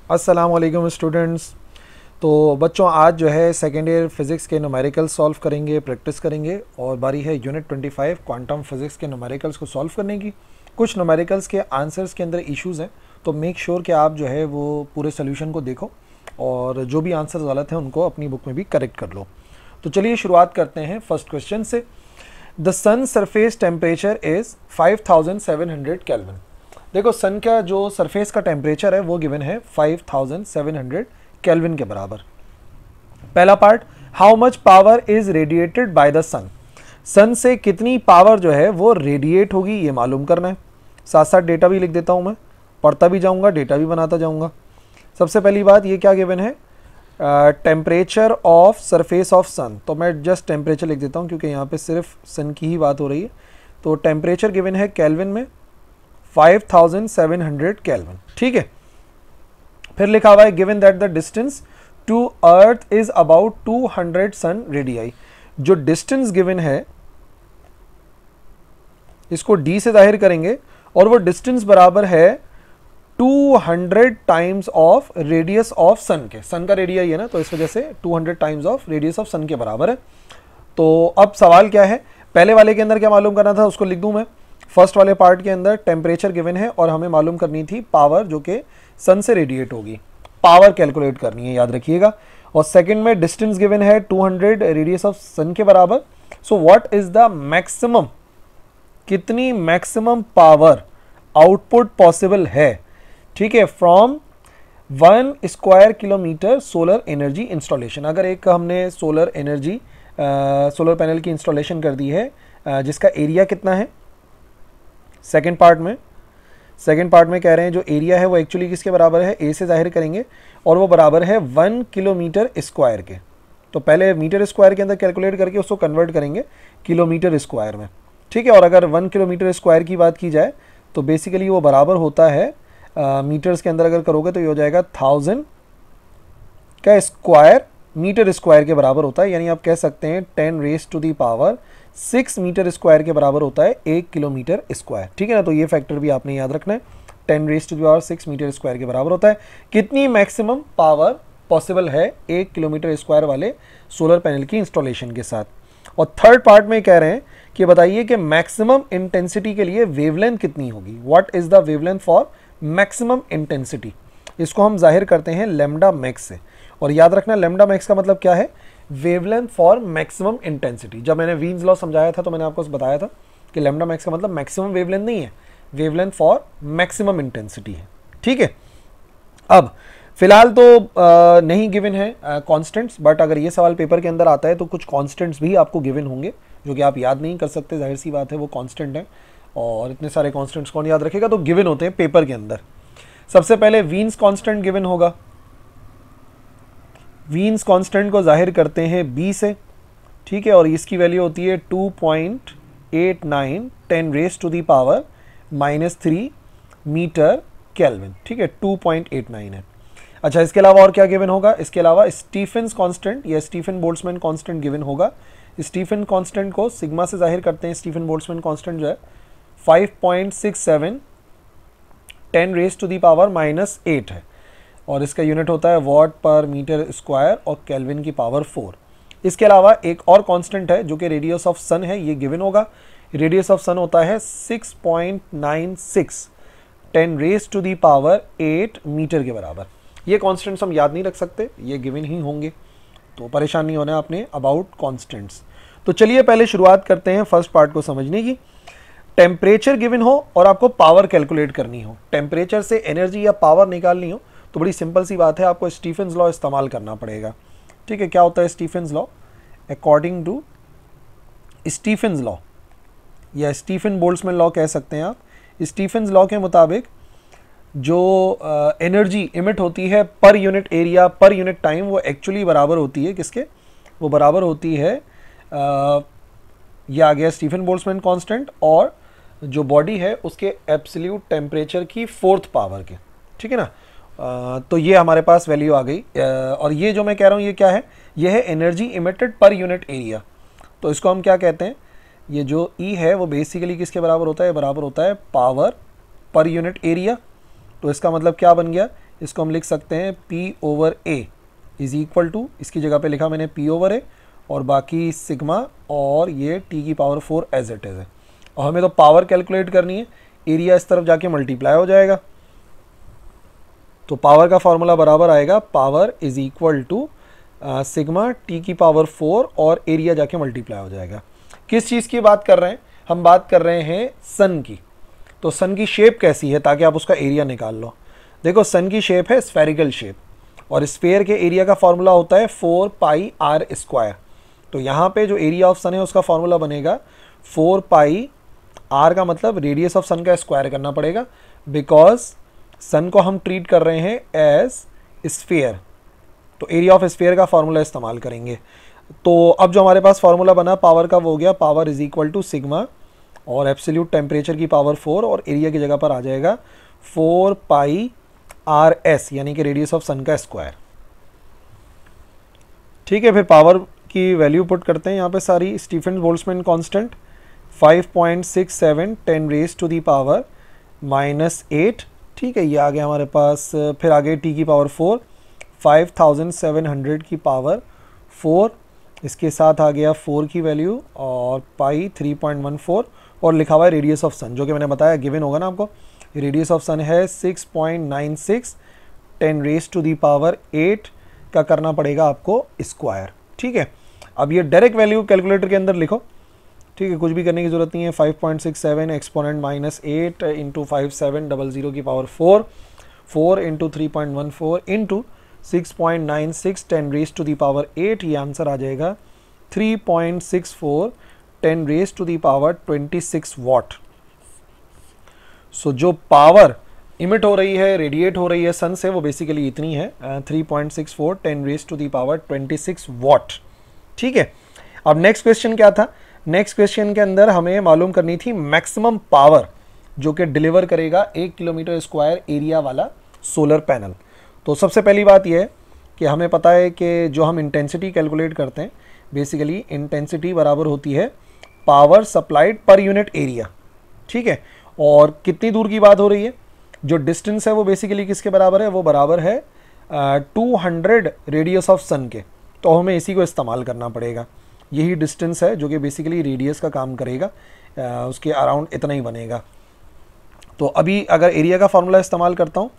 अस्सलाम वालेकुम स्टूडेंट्स। तो बच्चों आज जो है सेकेंड ईयर फिज़िक्स के न्यूमेरिकल सॉल्व करेंगे, प्रैक्टिस करेंगे और बारी है यूनिट 25 क्वांटम फिज़िक्स के न्यूमेरिकल्स को सॉल्व करने की। कुछ न्यूमेरिकल्स के आंसर्स के अंदर इश्यूज़ हैं, तो मेक श्योर कि आप जो है वो पूरे सोल्यूशन को देखो और जो भी आंसर्स गलत हैं उनको अपनी बुक में भी करेक्ट कर लो। तो चलिए शुरुआत करते हैं फर्स्ट क्वेश्चन से। The sun surface temperature is 5700 Kelvin. देखो सन का जो सरफेस का टेम्परेचर है वो गिवन है 5700 केल्विन के बराबर। पहला part, how much power is radiated by the sun. Sun से कितनी पावर जो है वो रेडिएट होगी ये मालूम करना है। साथ साथ डेटा भी लिख देता हूँ, मैं पढ़ता भी जाऊँगा, डेटा भी बनाता जाऊँगा। सबसे पहली बात, ये क्या गिवन है, टेम्परेचर ऑफ सरफेस ऑफ सन। तो मैं जस्ट टेम्परेचर लिख देता हूँ क्योंकि यहाँ पे सिर्फ सन की ही बात हो रही है। तो टेम्परेचर गिवन है केल्विन में 5700 केल्विन, ठीक है। फिर लिखा हुआ है given that the distance to earth is about 200 sun radii. जो डिस्टेंस गिवन है इसको d से जाहिर करेंगे और वो डिस्टेंस बराबर है 200 टाइम्स ऑफ रेडियस ऑफ सन के। सन का रेडियाई है ना, तो इस वजह से 200 टाइम्स ऑफ रेडियस ऑफ सन के बराबर है। तो अब सवाल क्या है, पहले वाले के अंदर क्या मालूम करना था उसको लिख दूं मैं। फर्स्ट वाले पार्ट के अंदर टेम्परेचर गिवन है और हमें मालूम करनी थी पावर जो कि सन से रेडिएट होगी, पावर कैलकुलेट करनी है, याद रखिएगा। और सेकंड में डिस्टेंस गिवन है 200 रेडियस ऑफ सन के बराबर। So what is the maximum, कितनी मैक्सिमम पावर आउटपुट पॉसिबल है, ठीक है, from 1 square kilometre solar energy installation. अगर एक हमने सोलर एनर्जी सोलर पैनल की इंस्टॉलेशन कर दी है जिसका एरिया कितना है, सेकेंड पार्ट में कह रहे हैं जो एरिया है वो एक्चुअली किसके बराबर है, ए से जाहिर करेंगे और वो बराबर है 1 किलोमीटर स्क्वायर के। तो पहले मीटर स्क्वायर के अंदर कैलकुलेट करके उसको कन्वर्ट करेंगे किलोमीटर स्क्वायर में, ठीक है। और अगर 1 किलोमीटर स्क्वायर की बात की जाए तो बेसिकली वो बराबर होता है मीटर्स के अंदर अगर करोगे तो ये हो जाएगा 1000 का स्क्वायर मीटर स्क्वायर के बराबर होता है। यानी आप कह सकते हैं 10 raise to the power 6 metre square के बराबर होता है 1 किलोमीटर स्क्वायर, ठीक है ना। तो ये फैक्टर भी आपने याद रखना है, 10 raise to the power 6 metre square के बराबर होता है। कितनी मैक्सिमम पावर पॉसिबल है 1 किलोमीटर स्क्वायर वाले सोलर पैनल की इंस्टॉलेशन के साथ। और थर्ड पार्ट में कह रहे हैं कि बताइए कि मैक्सिमम इंटेंसिटी के लिए वेवलेंथ कितनी होगी, what is the wavelength for maximum intensity. इसको हम जाहिर करते हैं लैम्डा मैक्स से। और याद रखना लैम्डा मैक्स का मतलब क्या है, वेवलेंथ फॉर मैक्सिमम इंटेंसिटी। जब मैंने वीन्स लॉ समझाया था तो मैंने आपको बताया था कि लैम्डा मैक्स का मतलब मैक्सिमम वेवलेंथ नहीं है, वेवलेंथ फॉर मैक्सिमम इंटेंसिटी है, ठीक है। अब फिलहाल तो नहीं गिवन है कांस्टेंट्स, बट अगर ये सवाल पेपर के अंदर आता है तो कुछ कांस्टेंट्स भी आपको गिवन होंगे जो कि आप याद नहीं कर सकते, जाहिर सी बात है, वो कांस्टेंट है और इतने सारे कांस्टेंट्स कौन याद रखेगा, तो गिवन होते हैं पेपर के अंदर। सबसे पहले वीन्स कांस्टेंट गिवन होगा, वीन्स कांस्टेंट को जाहिर करते हैं बी से, ठीक है। और इसकी वैल्यू होती है 2.89 10 raise to the power -3 metre kelvin, ठीक है, 2.89 है। अच्छा, इसके अलावा और क्या गिवन होगा, इसके अलावा स्टीफेंस कांस्टेंट या स्टीफन बोल्ट्जमैन कांस्टेंट गिवन होगा। स्टीफन कांस्टेंट को सिग्मा से जाहिर करते हैं, स्टीफन बोल्ट्जमैन कांस्टेंट जो है 5.67 10 रेज़ टू दी पावर -8 है और इसका यूनिट होता है वॉट पर मीटर स्क्वायर और केल्विन की पावर 4। इसके अलावा एक और कांस्टेंट है जो कि रेडियस ऑफ सन है, ये गिवन होगा। रेडियस ऑफ सन होता है 6.96 10 raise to the power 8 metre के बराबर। ये कांस्टेंट्स हम याद नहीं रख सकते, ये गिवन ही होंगे, तो परेशान नहीं होना आपने अबाउट कांस्टेंट्स। तो चलिए पहले शुरुआत करते हैं फर्स्ट पार्ट को समझने की। टेम्परेचर गिवन हो और आपको पावर कैलकुलेट करनी हो, टेम्परेचर से एनर्जी या पावर निकालनी हो तो बड़ी सिंपल सी बात है, आपको स्टीफेंस लॉ इस्तेमाल करना पड़ेगा, ठीक है। क्या होता है Stefan's law, according to Stefan's law या स्टीफन बोल्ट्जमैन लॉ कह सकते हैं आप। स्टीफेंस लॉ के मुताबिक जो एनर्जी इमिट होती है per unit area per unit time वो एक्चुअली बराबर होती है किसके, वो बराबर होती है ये आ गया स्टीफन बोल्ट्जमैन कांस्टेंट और जो बॉडी है उसके एब्सोल्यूट टेम्परेचर की 4th पावर के, ठीक है ना। तो ये हमारे पास वैल्यू आ गई और ये जो मैं कह रहा हूँ ये क्या है, ये है energy emitted per unit area. तो इसको हम क्या कहते हैं, ये जो E है वो बेसिकली किसके बराबर होता है, बराबर होता है पावर पर यूनिट एरिया। तो इसका मतलब क्या बन गया, इसको हम लिख सकते हैं P/A इज इक्वल टू, इसकी जगह पे लिखा मैंने P/A और बाकी सिग्मा और ये T⁴ एज इट इज़ है। और हमें तो पावर कैलकुलेट करनी है, एरिया इस तरफ जाके मल्टीप्लाई हो जाएगा। तो पावर का फॉर्मूला बराबर आएगा power is equal to sigma T⁴ और एरिया जाके मल्टीप्लाई हो जाएगा। किस चीज़ की बात कर रहे हैं हम? बात कर रहे हैं सन की। तो सन की शेप कैसी है ताकि आप उसका एरिया निकाल लो। देखो सन की शेप है स्फेरिकल शेप और स्फेयर के एरिया का फॉर्मूला होता है 4πr²। तो यहाँ पे जो एरिया ऑफ सन है उसका फॉर्मूला बनेगा 4πr का मतलब रेडियस ऑफ सन का स्क्वायर करना पड़ेगा, बिकॉज सन को हम ट्रीट कर रहे हैं एज स्फेयर। तो एरिया ऑफ स्फेयर का फॉर्मूला इस्तेमाल करेंगे। तो अब जो हमारे पास फॉर्मूला बना पावर का वो हो गया power is equal to sigma और एब्सोल्यूट टेम्परेचर की पावर 4 और एरिया की जगह पर आ जाएगा 4πrs यानी कि रेडियस ऑफ सन का स्क्वायर। ठीक है, फिर पावर की वैल्यू पुट करते हैं यहाँ पे सारी। Stefan Boltzmann constant 5.67 10⁻⁻8। ठीक है, ये आ गया हमारे पास। फिर आगे T⁴ 5700 की पावर 4, इसके साथ आ गया 4 की वैल्यू और पाई 3.14 और लिखा हुआ है रेडियस ऑफ सन, जो कि मैंने बताया गिवन होगा ना आपको। रेडियस ऑफ सन है 6.96 10⁻8 का करना पड़ेगा आपको स्क्वायर। ठीक है, अब ये डायरेक्ट वैल्यू कैलकुलेटर के अंदर लिखो। ठीक है, कुछ भी करने की जरूरत नहीं है। 5.67 एक्सपोनेंट -8 इंटू 5700 की पावर 4, 4 इंटू 3.14 इंटू 6.96 10⁻8, ये आंसर आ जाएगा 3.64 10⁻26 वाट। सो जो पावर इमिट हो रही है, रेडिएट हो रही है सन से, वो बेसिकली इतनी है 3.64 10⁻26 वाट। ठीक है, अब नेक्स्ट क्वेश्चन क्या था? नेक्स्ट क्वेश्चन के अंदर हमें मालूम करनी थी मैक्सिमम पावर जो कि डिलीवर करेगा 1 किलोमीटर स्क्वायर एरिया वाला सोलर पैनल। तो सबसे पहली बात यह है कि हमें पता है कि जो हम इंटेंसिटी कैलकुलेट करते हैं, बेसिकली इंटेंसिटी बराबर होती है power supplied per unit area. ठीक है, और कितनी दूर की बात हो रही है? जो डिस्टेंस है वो बेसिकली किसके बराबर है? वो बराबर है 200 रेडियस ऑफ सन के। तो हमें इसी को इस्तेमाल करना पड़ेगा। यही डिस्टेंस है जो कि बेसिकली रेडियस का काम करेगा, उसके अराउंड इतना ही बनेगा। तो अभी अगर एरिया का फॉर्मूला इस्तेमाल करता हूँ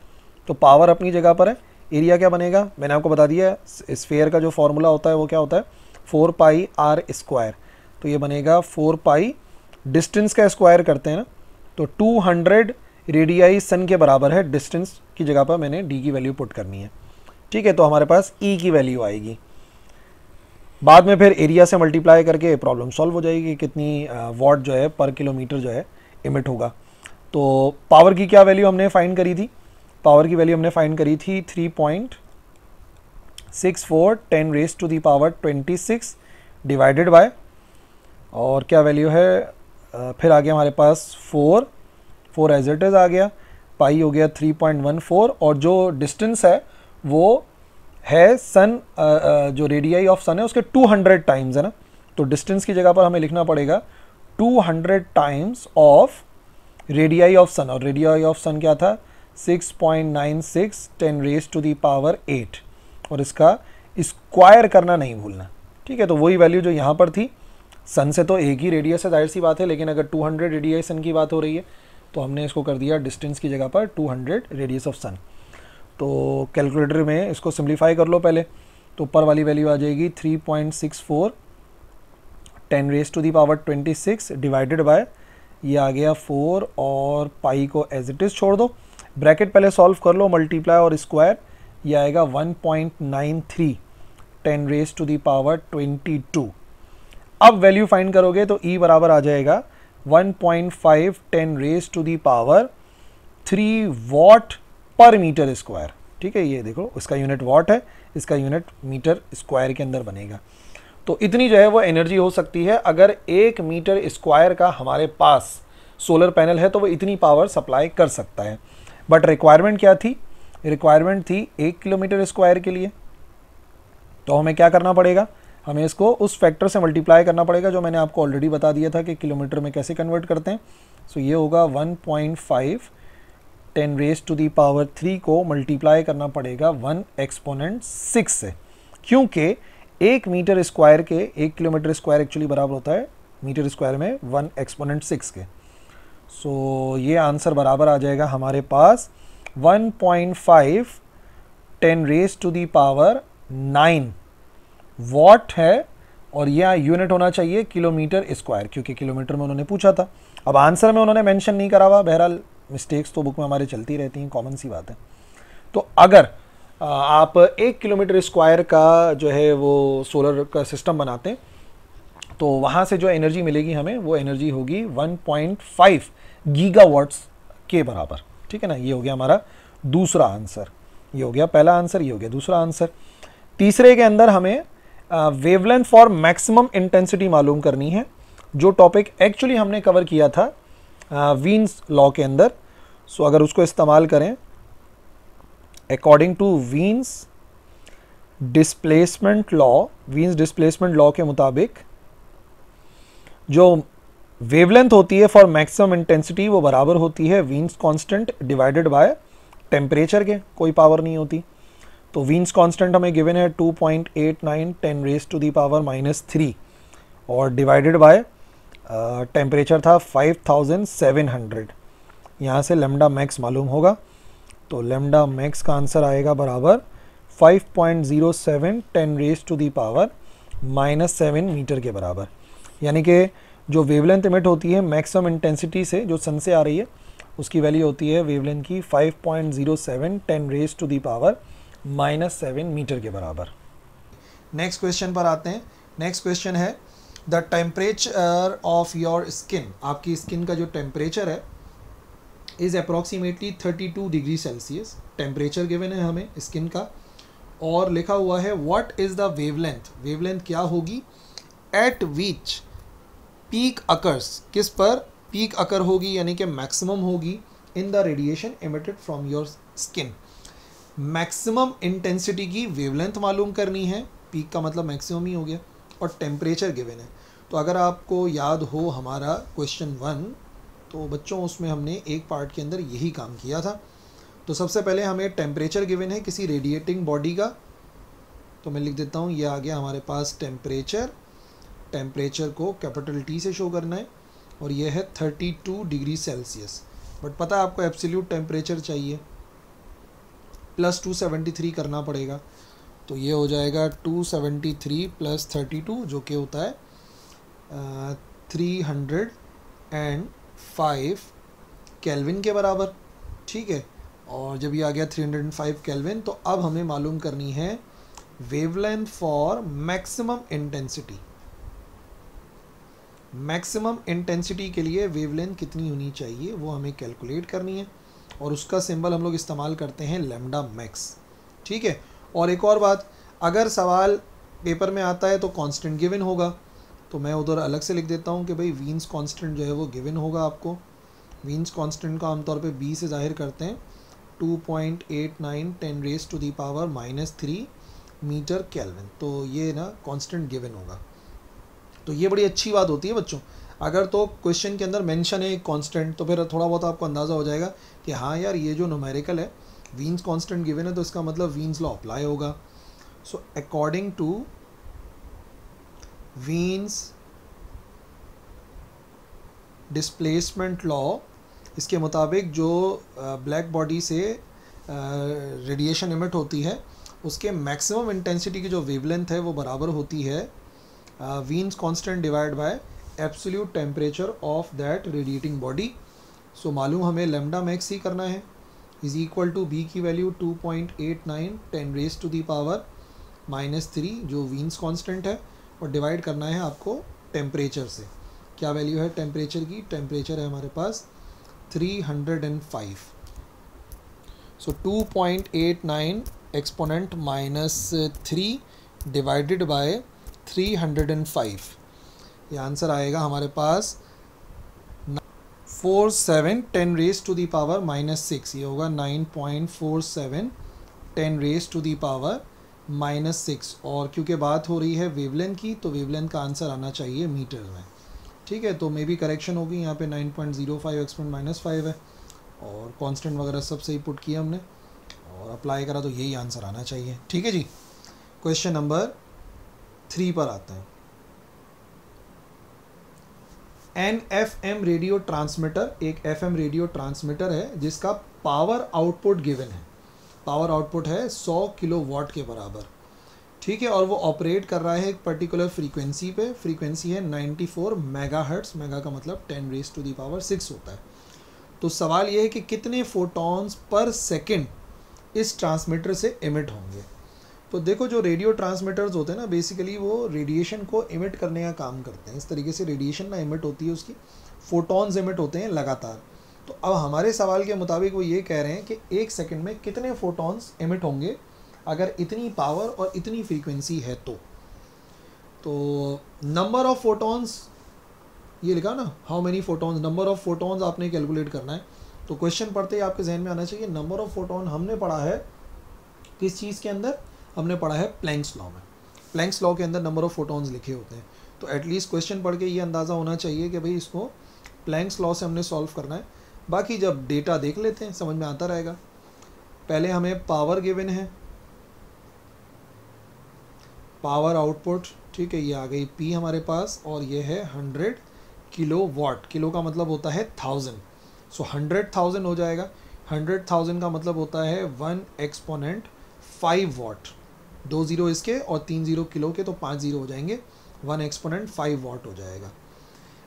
तो पावर अपनी जगह पर है, एरिया क्या बनेगा मैंने आपको बता दिया है। स्फेयर का जो फॉर्मूला होता है वो क्या होता है? 4πr²। तो ये बनेगा 4π, डिस्टेंस का स्क्वायर करते हैं ना, तो 200 रेडियाई सन के बराबर है। डिस्टेंस की जगह पर मैंने डी की वैल्यू पुट करनी है। ठीक है, तो हमारे पास ई की वैल्यू आएगी। बाद में फिर एरिया से मल्टीप्लाई करके प्रॉब्लम सॉल्व हो जाएगी, कितनी वॉट जो है पर किलोमीटर जो है इमिट होगा। तो पावर की क्या वैल्यू हमने फाइंड करी थी? पावर की वैल्यू हमने फाइंड करी थी 3.64 10⁻26 डिवाइडेड बाय, और क्या वैल्यू है? फिर आ गया हमारे पास 4 एज इट इज़ आ गया, पाई हो गया 3.14 और जो डिस्टेंस है वो है सन, जो रेडियाई ऑफ सन है उसके 200 टाइम्स है ना। तो डिस्टेंस की जगह पर हमें लिखना पड़ेगा 200 टाइम्स ऑफ रेडियाई ऑफ सन, और रेडियाई ऑफ सन क्या था? 6.96 10⁻8 और इसका स्क्वायर करना नहीं भूलना। ठीक है, तो वही वैल्यू जो यहाँ पर थी, सन से तो एक ही रेडियस है जाहिर सी बात है, लेकिन अगर 200 रेडियाई सन की बात हो रही है तो हमने इसको कर दिया डिस्टेंस की जगह पर 200 रेडियस ऑफ सन। तो कैलकुलेटर में इसको सिंप्लीफाई कर लो पहले, तो ऊपर वाली वैल्यू आ जाएगी 3.64 10⁻26 डिवाइडेड बाय, ये आ गया 4 और पाई को एज इट इज़ छोड़ दो, ब्रैकेट पहले सॉल्व कर लो, मल्टीप्लाई और स्क्वायर, ये आएगा 1.93 10⁻22। अब वैल्यू फाइंड करोगे तो ई बराबर आ जाएगा 1.5 10⁻3 वॉट पर मीटर स्क्वायर। ठीक है, ये देखो इसका यूनिट वॉट है, इसका यूनिट मीटर स्क्वायर के अंदर बनेगा। तो इतनी जो है वो एनर्जी हो सकती है। अगर 1 मीटर स्क्वायर का हमारे पास सोलर पैनल है तो वो इतनी पावर सप्लाई कर सकता है। बट रिक्वायरमेंट क्या थी? रिक्वायरमेंट थी 1 किलोमीटर स्क्वायर के लिए। तो हमें क्या करना पड़ेगा? हमें इसको उस फैक्टर से मल्टीप्लाई करना पड़ेगा जो मैंने आपको ऑलरेडी बता दिया था कि किलोमीटर में कैसे कन्वर्ट करते हैं। सो ये होगा 1.5 10 रेज टू दी पावर 3 को मल्टीप्लाई करना पड़ेगा 1 एक्सपोनेंट 6 से, क्योंकि 1 मीटर स्क्वायर के 1 किलोमीटर स्क्वायर एक्चुअली बराबर होता है मीटर स्क्वायर में 1 एक्सपोनेंट 6 के। सो ये आंसर बराबर आ जाएगा हमारे पास 1.5 10 raise to the power 9 watt है, और यह यूनिट होना चाहिए किलोमीटर स्क्वायर, क्योंकि किलोमीटर में उन्होंने पूछा था। अब आंसर में उन्होंने मेंशन नहीं करा हुआ, बहरहाल मिस्टेक्स तो बुक में हमारे चलती रहती हैं, कॉमन सी बात है। तो अगर आप 1 किलोमीटर स्क्वायर का जो है वो सोलर का सिस्टम बनाते हैं तो वहाँ से जो एनर्जी मिलेगी हमें, वो एनर्जी होगी 1.5 गीगावाट्स के बराबर। ठीक है ना, ये हो गया हमारा दूसरा आंसर। ये हो गया पहला आंसर, ये हो गया दूसरा आंसर। तीसरे के अंदर हमें वेवलेंथ फॉर मैक्सिमम इंटेंसिटी मालूम करनी है, जो टॉपिक एक्चुअली हमने कवर किया था वीन्स लॉ के अंदर। सो अगर उसको इस्तेमाल करें, according to Wien's displacement law के मुताबिक जो वेवलेंथ होती है फॉर मैक्सिमम इंटेंसिटी वो बराबर होती है Wien's constant divided by temperature के, कोई पावर नहीं होती। तो वीन्स कांस्टेंट हमें गिवन है 2.89 10 रेज टू दी पावर -3 और डिवाइडेड बाय टेम्परेचर था 5700। यहाँ से लेमडा मैक्स मालूम होगा, तो लेमडा मैक्स का आंसर आएगा बराबर 5.07 10 raise to the power -7 metre के बराबर। यानी कि जो वेवलेंथ इमिट होती है मैक्सिमम इंटेंसिटी से, जो सन से आ रही है, उसकी वैल्यू होती है वेवलेंथ की 5.07 10 raise to the power -7 metre के बराबर। नेक्स्ट क्वेश्चन पर आते हैं। नेक्स्ट क्वेश्चन है the temperature of your skin, आपकी स्किन का जो टेम्परेचर है is approximately 32 degree Celsius. Temperature given है हमें स्किन का, और लिखा हुआ है what is the wavelength, wavelength क्या होगी एट विच पीक अकर्स, किस पर पीक अकर होगी यानी कि मैक्सिमम होगी in the radiation emitted from your skin. Maximum intensity की वेवलेंथ मालूम करनी है, पीक का मतलब मैक्सिमम ही हो गया, और टेम्परेचर गिवन है। तो अगर आपको याद हो हमारा क्वेश्चन 1, तो बच्चों उसमें हमने एक पार्ट के अंदर यही काम किया था। तो सबसे पहले हमें टेम्परेचर गिवन है किसी रेडिएटिंग बॉडी का, तो मैं लिख देता हूँ, ये आ गया हमारे पास टेम्परेचर। टेम्परेचर को कैपिटल टी से शो करना है, और ये है 32 डिग्री सेल्सियस। बट पता है आपको एब्सोल्यूट टेम्परेचर चाहिए, प्लस 273 करना पड़ेगा। तो ये हो जाएगा 273 प्लस 32, जो कि होता है 305 केल्विन के बराबर। ठीक है, और जब ये आ गया 305 केल्विन, तो अब हमें मालूम करनी है wavelength for maximum intensity. Maximum intensity के लिए वेवलेंथ कितनी होनी चाहिए वो हमें कैलकुलेट करनी है, और उसका सिंबल हम लोग इस्तेमाल करते हैं लैम्डा मैक्स। ठीक है, और एक और बात, अगर सवाल पेपर में आता है तो कांस्टेंट गिवन होगा, तो मैं उधर अलग से लिख देता हूँ कि भाई वीन्स कांस्टेंट जो है वो गिवन होगा आपको। वीन्स कांस्टेंट को आमतौर पे बी से जाहिर करते हैं 2.89 10 raise to the power -3 metre kelvin. तो ये ना कांस्टेंट गिवन होगा। तो ये बड़ी अच्छी बात होती है बच्चों, अगर तो क्वेश्चन के अंदर मेंशन है एक कांस्टेंट, तो फिर थोड़ा बहुत आपको अंदाज़ा हो जाएगा कि हाँ यार ये जो न्यूमेरिकल है वीन्स कांस्टेंट गिवन है, तो इसका मतलब वीन्स लॉ अप्लाई होगा। So according to Wien's displacement law, इसके मुताबिक जो ब्लैक बॉडी से रेडिएशन इमिट होती है उसके मैक्सिमम इंटेंसिटी की जो वेवलेंथ है वो बराबर होती है Wien's constant divide by absolute temperature of that radiating body. So मालूम हमें लैम्डा मैक्स ही करना है, इज इक्वल टू बी की value 2.89 10 raise to the power -3 जो वीन्स कांस्टेंट है, और डिवाइड करना है आपको टेम्परेचर से। क्या वैल्यू है टेम्परेचर की? टेम्परेचर है हमारे पास 305। सो 2.89 एक्सपोनेंट -3 डिवाइडेड बाय 305, ये आंसर आएगा हमारे पास 47 10 रेज टू दी पावर -6। ये होगा 9.47 10 रेज टू दी पावर -6। और क्योंकि बात हो रही है वेवलेंथ की, तो वेवलेंथ का आंसर आना चाहिए मीटर में। ठीक है, तो मे बी करेक्शन होगी यहाँ पे 9.05 एक्सपोनेंट -5 है, और कांस्टेंट वगैरह सब सही पुट किया हमने और अप्लाई करा तो यही आंसर आना चाहिए। ठीक है जी, क्वेश्चन नंबर 3 पर आते हैं। एन FM रेडियो ट्रांसमीटर, एक FM रेडियो ट्रांसमीटर है जिसका पावर आउटपुट गिवन है। पावर आउटपुट है 100 किलोवाट के बराबर। ठीक है, और वो ऑपरेट कर रहा है एक पर्टिकुलर फ्रीक्वेंसी पे। फ्रीक्वेंसी है 94 मेगाहर्ट्ज़। मेगा का मतलब 10⁻⁶ होता है। तो सवाल ये है कि कितने फोटॉन्स पर सेकंड इस ट्रांसमीटर से इमिट होंगे। तो देखो, जो रेडियो ट्रांसमीटर्स होते हैं ना, बेसिकली वो रेडिएशन को इमिट करने का काम करते हैं। इस तरीके से रेडिएशन ना इमिट होती है, उसकी फोटॉन्स इमिट होते हैं लगातार। तो अब हमारे सवाल के मुताबिक वो ये कह रहे हैं कि 1 सेकंड में कितने फोटॉन्स इमिट होंगे अगर इतनी पावर और इतनी फ्रीक्वेंसी है। तो नंबर ऑफ फोटॉन्स ये लिखा ना, how many photons, number of photons आपने कैलकुलेट करना है। तो क्वेश्चन पढ़ते ही आपके जहन में आना चाहिए नंबर ऑफ फोटॉन हमने पढ़ा है किस चीज़ के अंदर, हमने पढ़ा है प्लैंक्स लॉ में। प्लैंक्स लॉ के अंदर नंबर ऑफ फोटॉन्स लिखे होते हैं। तो एटलीस्ट क्वेश्चन पढ़ के ये अंदाज़ा होना चाहिए कि भाई इसको प्लैंक्स लॉ से हमने सॉल्व करना है। बाकी जब डेटा देख लेते हैं समझ में आता रहेगा। पहले हमें पावर गिवन है, पावर आउटपुट, ठीक है, ये आ गई P हमारे पास, और ये है 100 किलोवाट। किलो का मतलब होता है 1000, सो 100,000 हो जाएगा। 100,000 का मतलब होता है 1 एक्सपोनेंट 5 वाट। 2 जीरो इसके और 3 जीरो किलो के, तो 5 जीरो हो जाएंगे। 1 एक्सपोनेंट 5 वाट हो जाएगा।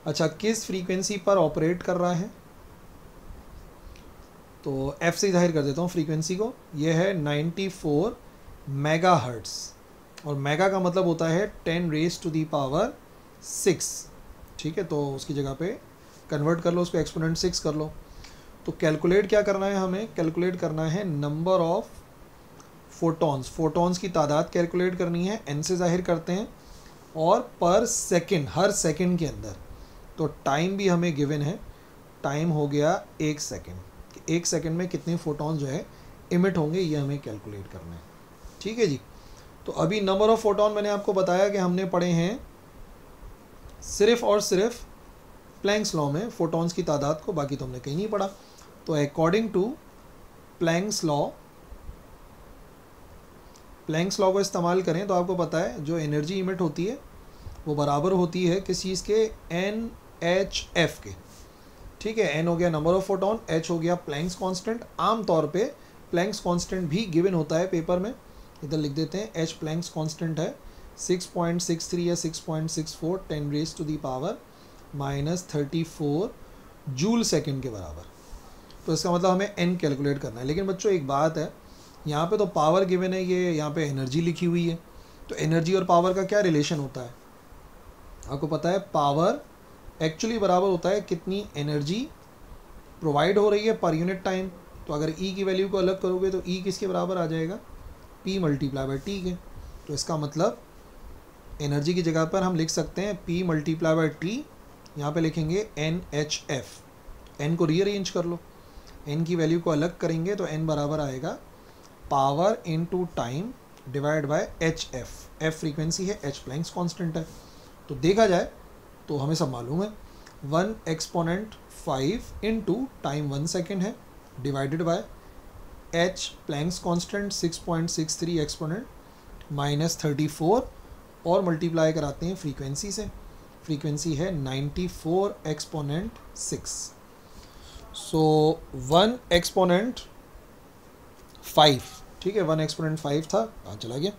अच्छा, किस फ्रीक्वेंसी पर ऑपरेट कर रहा है, तो F से जाहिर कर देता हूँ फ्रीक्वेंसी को। ये है 94 मेगाहर्ट्ज़, और मेगा का मतलब होता है 10⁻⁶। ठीक है, तो उसकी जगह पे कन्वर्ट कर लो, उसको एक्सपोनेंट 6 कर लो। तो कैलकुलेट क्या करना है, हमें कैलकुलेट करना है नंबर ऑफ फोटॉन्स। फोटॉन्स की तादाद कैलकुलेट करनी है, n से जाहिर करते हैं, और पर सेकंड, हर सेकंड के अंदर। तो टाइम भी हमें गिवन है, टाइम हो गया 1 सेकंड। 1 सेकंड में कितने फोटॉन्स जो है इमिट होंगे, ये हमें कैलकुलेट करना है। ठीक है जी, तो अभी नंबर ऑफ फोटॉन मैंने आपको बताया कि हमने पढ़े हैं सिर्फ और सिर्फ प्लैंक्स लॉ में फोटॉन्स की तादाद को, बाकी तो हमने कहीं नहीं पढ़ा। तो अकॉर्डिंग टू प्लैंक्स लॉ को इस्तेमाल करें तो आपको पता है जो एनर्जी इमिट होती है वो बराबर होती है किस चीज़ के, NHF के। ठीक है, n हो गया नंबर ऑफ फोटॉन, h हो गया प्लैंक्स कांस्टेंट। आम तौर पे प्लैंक्स कांस्टेंट भी गिवन होता है पेपर में, इधर लिख देते हैं। h प्लैंक्स कांस्टेंट है 6.63 या 6.64 10⁻⁻34 जूल सेकंड के बराबर। तो इसका मतलब हमें n कैलकुलेट करना है। लेकिन बच्चों एक बात है, यहाँ पे तो पावर गिवन है, ये यहाँ पे एनर्जी लिखी हुई है। तो एनर्जी और पावर का क्या रिलेशन होता है, आपको पता है। पावर एक्चुअली बराबर होता है कितनी एनर्जी प्रोवाइड हो रही है पर यूनिट टाइम। तो अगर E की वैल्यू को अलग करोगे तो E किसके बराबर आ जाएगा, P मल्टीप्लाई बाई T के। तो इसका मतलब एनर्जी की जगह पर हम लिख सकते हैं P मल्टीप्लाई बाई T, यहाँ पे लिखेंगे NHF। n को रीअरेंज कर लो, n की वैल्यू को अलग करेंगे तो n बराबर आएगा power into time divide by HF। F frequency है, H प्लैंक्स कांस्टेंट है। तो देखा जाए तो हमें सब मालूम है 1 एक्सपोनेंट 5 इंटू टाइम 1 सेकेंड है divided by H planks constant 6.63 exponent -34 और मल्टीप्लाई कराते हैं फ्रीक्वेंसी से। फ्रीक्वेंसी है 94 एक्सपोनेंट 6। सो 1 एक्सपोनेंट 5, ठीक है, 1 एक्सपोनेंट 5 था, कहाँ चला गया।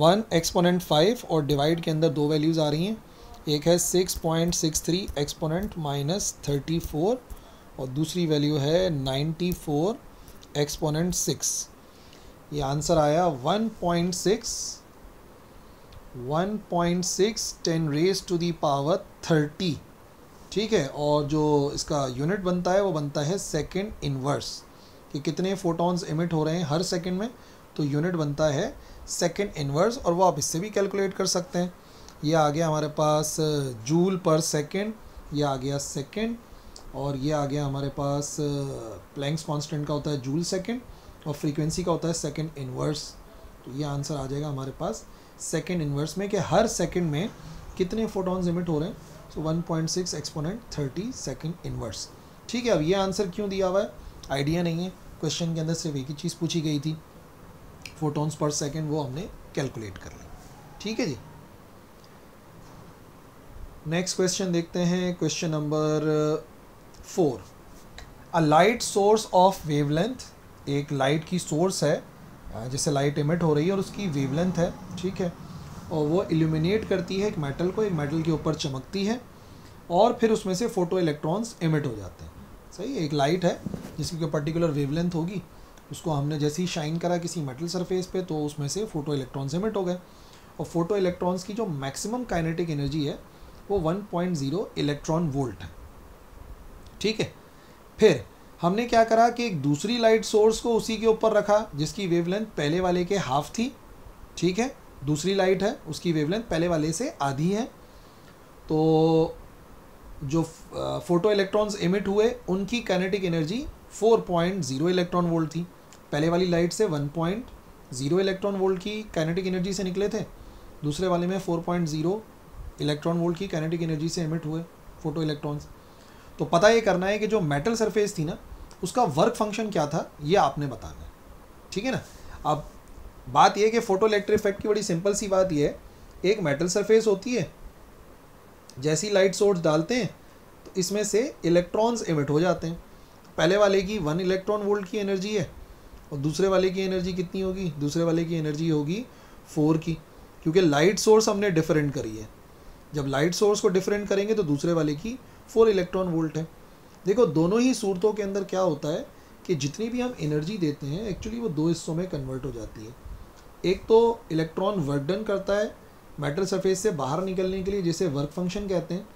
1 एक्सपोनेंट 5 और डिवाइड के अंदर दो वैल्यूज़ आ रही हैं, एक है 6.63 एक्सपोनेंट -34 और दूसरी वैल्यू है 94 एक्सपोनेंट 6। ये आंसर आया 1.6 10⁻30। ठीक है, और जो इसका यूनिट बनता है वो बनता है सेकेंड इन्वर्स, कि कितने फोटॉन्स इमिट हो रहे हैं हर सेकंड में। तो यूनिट बनता है सेकेंड इन्वर्स, और वो आप इससे भी कैलकुलेट कर सकते हैं। ये आ गया हमारे पास जूल पर सेकेंड, ये आ गया सेकेंड, और ये आ गया हमारे पास प्लैंक्स कांस्टेंट का होता है जूल सेकेंड, और फ्रीक्वेंसी का होता है सेकेंड इन्वर्स। तो ये आंसर आ जाएगा हमारे पास सेकेंड इन्वर्स में, कि हर सेकंड में कितने फोटॉन्स इमिट हो रहे हैं। सो 1.6 एक्सपोनेंट 30 सेकेंड इन्वर्स। ठीक है, अब ये आंसर क्यों दिया हुआ है, आइडिया नहीं है, क्वेश्चन के अंदर सिर्फ एक ही चीज़ पूछी गई थी, फोटॉन्स पर सेकेंड, वो हमने कैलकुलेट कर ली। ठीक है जी। नेक्स्ट क्वेश्चन देखते हैं, question number 4। A light source of wavelength, एक लाइट की सोर्स है जिससे लाइट इमिट हो रही है और उसकी वेवलेंथ है, ठीक है, और वो इल्यूमिनेट करती है एक मेटल को, एक मेटल के ऊपर चमकती है और फिर उसमें से फोटो इलेक्ट्रॉन्स इमिट हो जाते हैं। सही है, एक लाइट है जिसकी कोई पर्टिकुलर वेवलेंथ होगी, उसको हमने जैसे ही शाइन करा किसी मेटल सरफेस पे तो उसमें से फोटो इलेक्ट्रॉन्स इमिट हो गए, और फोटो इलेक्ट्रॉन्स की जो मैक्सिमम काइनेटिक एनर्जी है वो 1.0 इलेक्ट्रॉन वोल्ट है। ठीक है, फिर हमने क्या करा कि एक दूसरी लाइट सोर्स को उसी के ऊपर रखा जिसकी वेवलेंथ पहले वाले के हाफ थी। ठीक है, दूसरी लाइट है उसकी वेवलेंथ पहले वाले से आधी है, तो जो फोटो इलेक्ट्रॉन्स इमिट हुए उनकी काइनेटिक एनर्जी 4.0 इलेक्ट्रॉन वोल्ट थी। पहले वाली लाइट से 1.0 इलेक्ट्रॉन वोल्ट की काइनेटिक एनर्जी से निकले थे, दूसरे वाले में 4.0 इलेक्ट्रॉन वोल्ट की काइनेटिक एनर्जी से इमिट हुए फोटो इलेक्ट्रॉन्स। तो पता ये करना है कि जो मेटल सरफेस थी ना उसका वर्क फंक्शन क्या था, ये आपने बताना है। ठीक है ना। अब बात यह कि फोटो इलेक्ट्रिक इफेक्ट की बड़ी सिंपल सी बात यह है, एक मेटल सरफेस होती है, जैसी लाइट सोर्स डालते हैं तो इसमें से इलेक्ट्रॉन्स इमिट हो जाते हैं। पहले वाले की 1 इलेक्ट्रॉन वोल्ट की एनर्जी है और दूसरे वाले की एनर्जी कितनी होगी, दूसरे वाले की एनर्जी होगी 4 की, क्योंकि लाइट सोर्स हमने डिफरेंट करी है। जब लाइट सोर्स को डिफरेंट करेंगे तो दूसरे वाले की 4 इलेक्ट्रॉन वोल्ट है। देखो दोनों ही सूरतों के अंदर क्या होता है कि जितनी भी हम एनर्जी देते हैं एक्चुअली वो दो हिस्सों में कन्वर्ट हो जाती है। एक तो इलेक्ट्रॉन वर्क डन करता है मेटल सरफेस से बाहर निकलने के लिए, जिसे वर्क फंक्शन कहते हैं,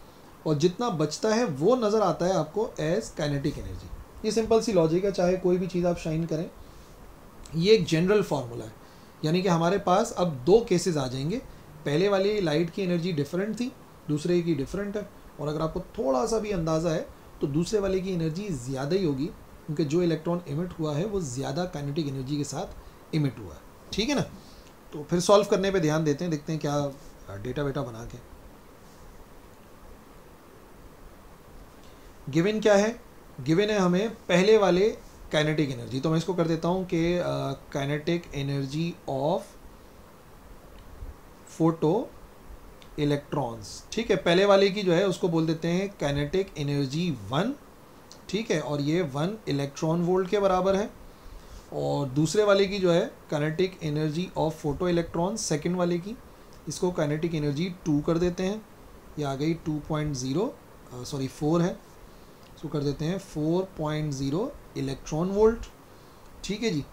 और जितना बचता है वो नज़र आता है आपको एज काइनेटिक एनर्जी। ये सिंपल सी लॉजिक है, चाहे कोई भी चीज़ आप शाइन करें, ये एक जनरल फार्मूला है। यानी कि हमारे पास अब दो केसेस आ जाएंगे, पहले वाली लाइट की एनर्जी डिफरेंट थी, दूसरे की डिफरेंट है, और अगर आपको थोड़ा सा भी अंदाज़ा है तो दूसरे वाले की एनर्जी ज़्यादा ही होगी, क्योंकि जो इलेक्ट्रॉन इमिट हुआ है वो ज़्यादा काइनेटिक एनर्जी के साथ इमिट हुआ है। ठीक है ना। तो फिर सॉल्व करने पे ध्यान देते हैं, देखते हैं क्या डेटा वेटा बना के। गिवन क्या है, गिवन है हमें पहले वाले काइनेटिक एनर्जी, तो मैं इसको कर देता हूँ कि kinetic energy of photo electrons. ठीक है, पहले वाले की जो है उसको बोल देते हैं काइनेटिक एनर्जी 1। ठीक है, और ये 1 इलेक्ट्रॉन वोल्ट के बराबर है, और दूसरे वाले की जो है kinetic energy of photo electron second वाले की, इसको काइनेटिक एनर्जी 2 कर देते हैं, ये आ गई 4 है, इसको कर देते हैं 4.0 इलेक्ट्रॉन वोल्ट। ठीक है जी,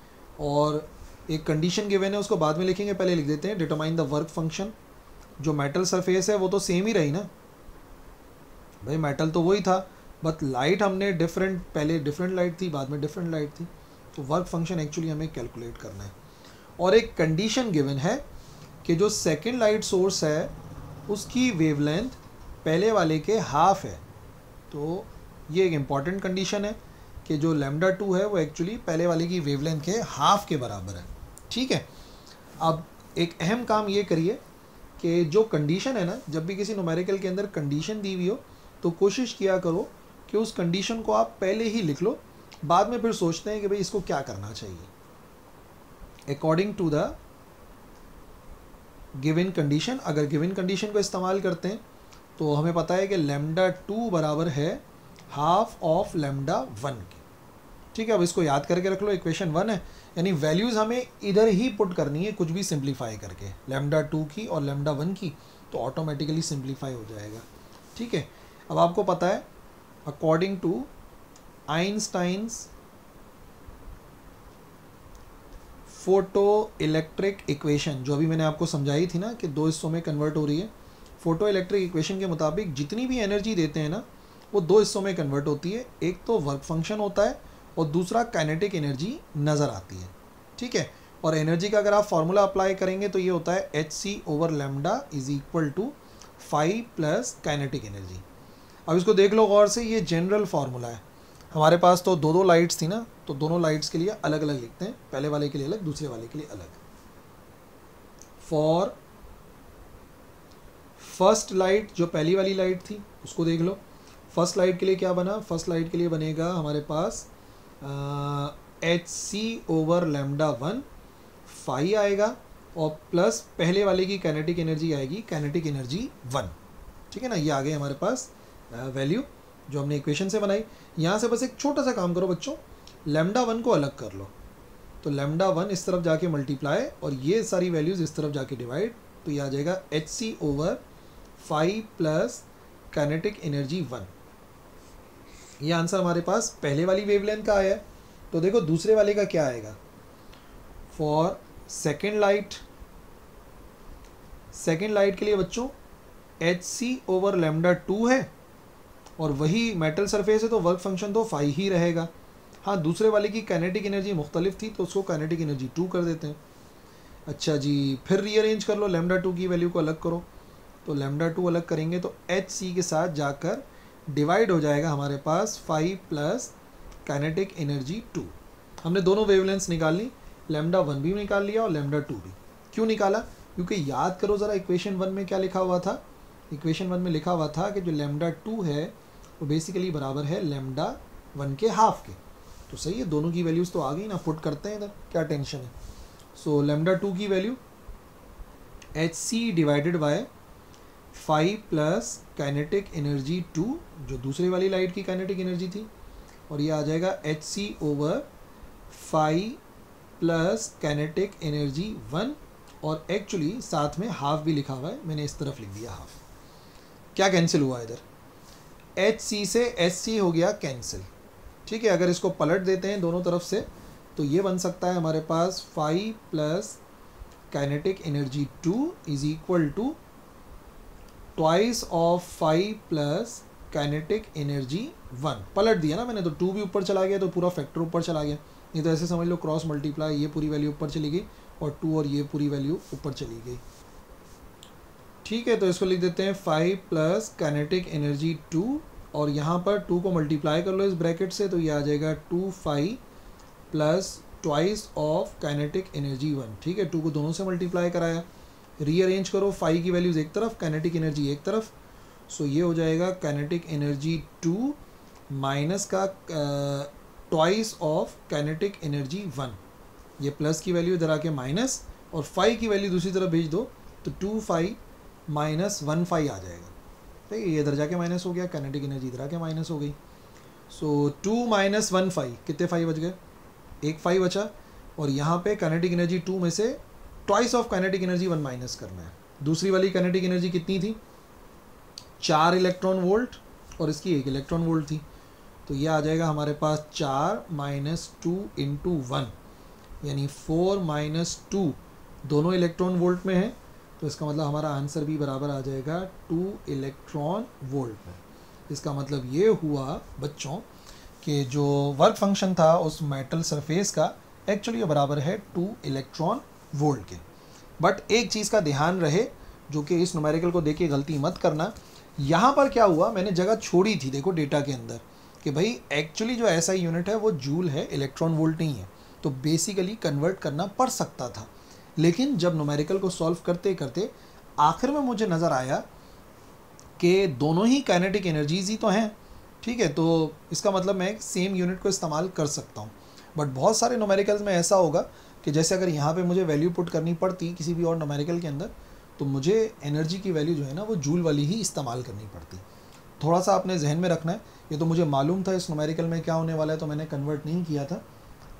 और एक कंडीशन गिवन है उसको बाद में लिखेंगे, पहले लिख देते हैं डिटरमाइन द वर्क फंक्शन। जो मेटल सरफेस है वो तो सेम ही रही ना भाई, मेटल तो वही था, बट लाइट हमने डिफरेंट, पहले डिफरेंट लाइट थी, बाद में डिफरेंट लाइट थी, तो वर्क फंक्शन एक्चुअली हमें कैलकुलेट करना है। और एक कंडीशन गिवन है कि जो सेकेंड लाइट सोर्स है उसकी वेवलेंथ पहले वाले के हाफ है, तो ये एक इम्पॉर्टेंट कंडीशन है कि जो λ2 है वो एक्चुअली पहले वाले की वेवलेंथ के हाफ के बराबर है। ठीक है, अब एक अहम काम ये करिए कि जो कंडीशन है ना, जब भी किसी न्यूमेरिकल के अंदर कंडीशन दी हुई हो तो कोशिश किया करो कि उस कंडीशन को आप पहले ही लिख लो, बाद में फिर सोचते हैं कि भाई इसको क्या करना चाहिए according to the given condition. अगर गिवन कंडीशन को इस्तेमाल करते हैं तो हमें पता है कि λ2 बराबर है हाफ ऑफ λ1 की। ठीक है, अब इसको याद करके रख लो, इक्वेशन 1 है, यानी वैल्यूज़ हमें इधर ही पुट करनी है, कुछ भी सिंप्लीफाई करके λ2 की और λ1 की, तो ऑटोमेटिकली सिंप्लीफाई हो जाएगा। ठीक है, अब आपको पता है according to Einstein's photo electric equation, जो अभी मैंने आपको समझाई थी ना कि दो हिस्सों में कन्वर्ट हो रही है, फोटो इलेक्ट्रिक इक्वेशन के मुताबिक जितनी भी एनर्जी देते हैं ना वो दो हिस्सों में कन्वर्ट होती है, एक तो वर्क फंक्शन होता है और दूसरा काइनेटिक एनर्जी नज़र आती है। ठीक है, और एनर्जी का अगर आप फार्मूला अप्लाई करेंगे तो ये होता है hc/λ is equal to 5 plus kinetic energy. अब इसको देख लो गौर से, ये जनरल फार्मूला है। हमारे पास तो दो लाइट्स थी ना, तो दोनों लाइट्स के लिए अलग अलग लिखते हैं, पहले वाले के लिए अलग, दूसरे वाले के लिए अलग। फॉर फर्स्ट लाइट, जो पहली वाली लाइट थी उसको देख लो, फर्स्ट लाइट के लिए क्या बना, फर्स्ट लाइट के लिए बनेगा हमारे पास hc/λ1 फाई आएगा और प्लस पहले वाले की काइनेटिक एनर्जी आएगी काइनेटिक एनर्जी 1। ठीक है ना, ये आ गए हमारे पास वैल्यू जो हमने इक्वेशन से बनाई। यहाँ से बस एक छोटा सा काम करो बच्चों, λ1 को अलग कर लो, तो λ1 इस तरफ जाके मल्टीप्लाई और ये सारी वैल्यूज़ इस तरफ जाके डिवाइड, तो ये आ जाएगा hc/5 प्लस काइनेटिक एनर्जी 1। ये आंसर हमारे पास पहले वाली वेवलेंथ का आया है। तो देखो दूसरे वाले का क्या आएगा, फॉर सेकेंड लाइट के लिए बच्चों hc/λ2 है और वही मेटल सरफेस है तो वर्क फंक्शन तो फाई ही रहेगा। हाँ, दूसरे वाले की काइनेटिक एनर्जी मुख्तलिफ थी तो उसको काइनेटिक एनर्जी 2 कर देते हैं। अच्छा जी, फिर रीअरेंज कर लो, λ2 की वैल्यू को अलग करो, तो λ2 अलग करेंगे तो hc के साथ जाकर डिवाइड हो जाएगा हमारे पास 5 प्लस काइनेटिक एनर्जी 2। हमने दोनों वेवलेंथ्स निकाल ली, λ1 भी निकाल लिया और λ2 भी। क्यों निकाला, क्योंकि याद करो ज़रा इक्वेशन 1 में क्या लिखा हुआ था। इक्वेशन 1 में लिखा हुआ था कि जो λ2 है वो बेसिकली बराबर है λ1 के हाफ के। तो सही है, दोनों की वैल्यूज़ तो आ गई ना, पुट करते हैं इधर, क्या टेंशन है। सो λ2 की value hc divided by 5 plus kinetic energy 2 जो दूसरी वाली लाइट की काइनेटिक एनर्जी थी, और ये आ जाएगा hc/5 प्लस काइनेटिक एनर्जी 1, और एक्चुअली साथ में हाफ भी लिखा हुआ है, मैंने इस तरफ लिख दिया हाफ। क्या कैंसिल हुआ इधर, hc से sc हो गया कैंसिल। ठीक है, अगर इसको पलट देते हैं दोनों तरफ से तो ये बन सकता है हमारे पास 5 plus kinetic energy 2 is equal to twice of 5 plus kinetic energy 1। पलट दिया ना मैंने, तो 2 भी ऊपर चला गया तो पूरा फैक्टर ऊपर चला गया। नहीं तो ऐसे समझ लो क्रॉस मल्टीप्लाई, ये पूरी वैल्यू ऊपर चली गई और 2 और ये पूरी वैल्यू ऊपर चली गई। ठीक है, तो इसको लिख देते हैं 5 प्लस काइनेटिक एनर्जी 2 और यहाँ पर 2 को मल्टीप्लाई कर लो इस ब्रैकेट से, तो ये आ जाएगा 2 plus twice of kinetic energy 1। ठीक है, 2 को दोनों से मल्टीप्लाई कराया, रीअरेंज करो, 5 की वैल्यूज़ एक तरफ, काइनेटिक एनर्जी एक तरफ। सो ये हो जाएगा काइनेटिक एनर्जी 2 माइनस का ट्वाइस ऑफ काइनेटिक एनर्जी 1। ये प्लस की वैल्यू इधर आके माइनस, और 5 की वैल्यू दूसरी तरफ भेज दो तो 2 माइनस 1 आ जाएगा। ठीक है, ये इधर जाके माइनस हो गया, काइनेटिक एनर्जी इधर आके माइनस हो गई। सो 2 माइनस 1 कितने 5 बच गए, एक 5 बचा, और यहाँ पे काइनेटिक एनर्जी 2 में से twice of kinetic energy 1 minus करना है। दूसरी वाली काइनेटिक एनर्जी कितनी थी, 4 इलेक्ट्रॉन वोल्ट और इसकी 1 इलेक्ट्रॉन वोल्ट थी, तो ये आ जाएगा हमारे पास 4 माइनस 2 इंटू 1 यानी 4 माइनस 2, दोनों इलेक्ट्रॉन वोल्ट में है, तो इसका मतलब हमारा आंसर भी बराबर आ जाएगा 2 इलेक्ट्रॉन वोल्ट में। इसका मतलब ये हुआ बच्चों कि जो वर्क फंक्शन था उस मेटल सरफेस का एक्चुअली ये बराबर है 2 इलेक्ट्रॉन वोल्ट के। बट एक चीज़ का ध्यान रहे, जो कि इस न्यूमेरिकल को देख के गलती मत करना, यहाँ पर क्या हुआ, मैंने जगह छोड़ी थी देखो डेटा के अंदर कि भाई एक्चुअली जो SI यूनिट है वो जूल है, इलेक्ट्रॉन वोल्ट नहीं है, तो बेसिकली कन्वर्ट करना पड़ सकता था। लेकिन जब न्यूमेरिकल को सॉल्व करते करते आखिर में मुझे नज़र आया कि दोनों ही काइनेटिक एनर्जीज ही तो हैं। ठीक है, तो इसका मतलब मैं सेम यूनिट को इस्तेमाल कर सकता हूँ। बट बहुत सारे न्यूमेरिकल्स में ऐसा होगा कि जैसे अगर यहाँ पे मुझे वैल्यू पुट करनी पड़ती किसी भी और न्यूमेरिकल के अंदर, तो मुझे एनर्जी की वैल्यू जो है ना वो जूल वाली ही इस्तेमाल करनी पड़ती। थोड़ा सा अपने जहन में रखना है, ये तो मुझे मालूम था इस न्यूमेरिकल में क्या होने वाला है, तो मैंने कन्वर्ट नहीं किया था।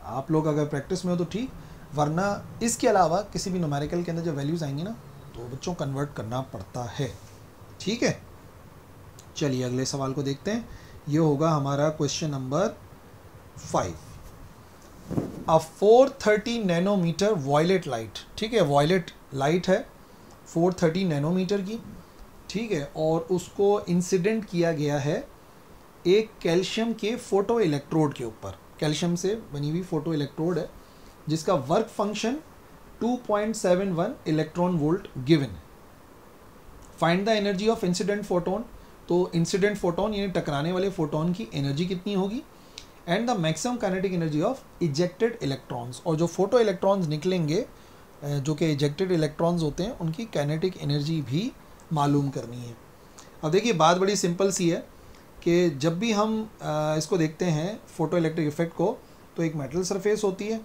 आप लोग अगर प्रैक्टिस में हो तो ठीक, वरना इसके अलावा किसी भी न्यूमेरिकल के अंदर जो वैल्यूज़ आएंगी ना तो बच्चों कन्वर्ट करना पड़ता है। ठीक है, चलिए अगले सवाल को देखते हैं। ये होगा हमारा क्वेश्चन नंबर 5। अ 430 नैनोमीटर वॉयलेट लाइट, ठीक है, वॉयलेट लाइट है 430 नैनोमीटर की, ठीक है, और उसको इंसिडेंट किया गया है एक कैल्शियम के फोटो इलेक्ट्रोड के ऊपर। कैल्शियम से बनी हुई फोटो इलेक्ट्रोड है जिसका work function 2.71 electron volt given है। Find the energy of incident photon, तो इंसिडेंट फोटोन यानी टकराने वाले फोटोन की एनर्जी कितनी होगी, and the maximum kinetic energy of ejected electrons, और जो फोटो इलेक्ट्रॉन्स निकलेंगे जो कि इजेक्टेड इलेक्ट्रॉन्स होते हैं उनकी काइनेटिक एनर्जी भी मालूम करनी है। अब देखिए बात बड़ी सिंपल सी है कि जब भी हम इसको देखते हैं फोटो इलेक्ट्रिक इफेक्ट को, तो एक मेटल सरफेस होती है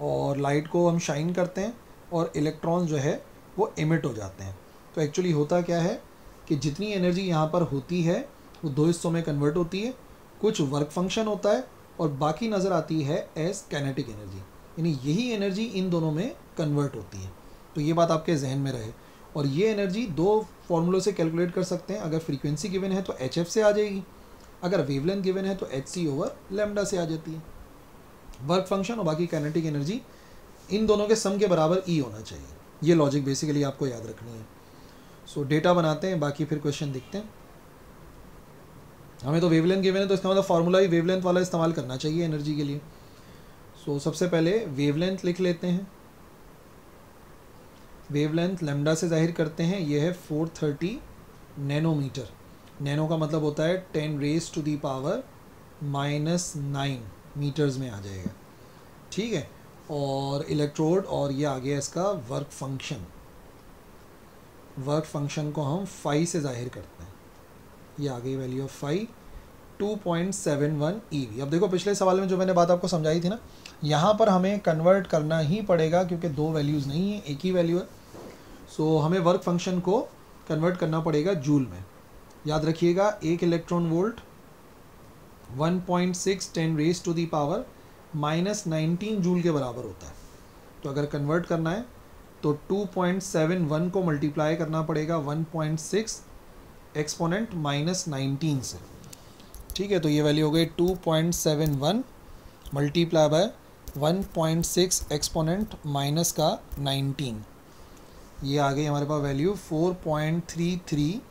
और लाइट को हम शाइन करते हैं और इलेक्ट्रॉन जो है वो इमिट हो जाते हैं। तो एक्चुअली होता क्या है कि जितनी एनर्जी यहाँ पर होती है वो दो हिस्सों में कन्वर्ट होती है, कुछ वर्क फंक्शन होता है और बाकी नज़र आती है एज कैनेटिक एनर्जी, यानी यही एनर्जी इन दोनों में कन्वर्ट होती है। तो ये बात आपके जहन में रहे। और ये एनर्जी दो फॉर्मूलों से कैलकुलेट कर सकते हैं। अगर फ्रीक्वेंसी गिवन है तो HF से आ जाएगी, अगर वेवलेंथ गिवन है तो hc/λ से आ जाती है। वर्क फंक्शन और बाकी काइनेटिक एनर्जी इन दोनों के सम के बराबर E होना चाहिए। ये लॉजिक बेसिकली आपको याद रखनी है। सो डेटा बनाते हैं, बाकी फिर क्वेश्चन देखते हैं। हमें तो वेवलेंथ गिवन है तो इसका मतलब फार्मूला ही वेवलेंथ वाला इस्तेमाल करना चाहिए एनर्जी के लिए। सो सबसे पहले वेवलेंथ लिख लेते हैं। वेवलेंथ लैम्डा से जाहिर करते हैं, ये है 430 नैनोमीटर। नैनो का मतलब होता है 10⁻⁻⁹ मीटर्स में आ जाएगा, ठीक है। और इलेक्ट्रोड, और ये आ गया इसका वर्क फंक्शन। वर्क फंक्शन को हम फाई से जाहिर करते हैं, ये आ गई वैल्यू ऑफ फाई 2.71 EV। अब देखो पिछले सवाल में जो मैंने बात आपको समझाई थी ना, यहाँ पर हमें कन्वर्ट करना ही पड़ेगा क्योंकि दो वैल्यूज़ नहीं है, एक ही वैल्यू है। सो हमें वर्क फंक्शन को कन्वर्ट करना पड़ेगा जूल में। याद रखिएगा, एक इलेक्ट्रॉन वोल्ट 1.6 10⁻⁻⁻19 जूल के बराबर होता है। तो अगर कन्वर्ट करना है तो 2.71 को मल्टीप्लाई करना पड़ेगा 1.6 एक्सपोनेंट -19 से, ठीक है। तो ये वैल्यू हो गई 2.71 मल्टीप्लाई बाय 1.6 एक्सपोनेंट माइनस का 19। ये आ गई हमारे पास वैल्यू 4.33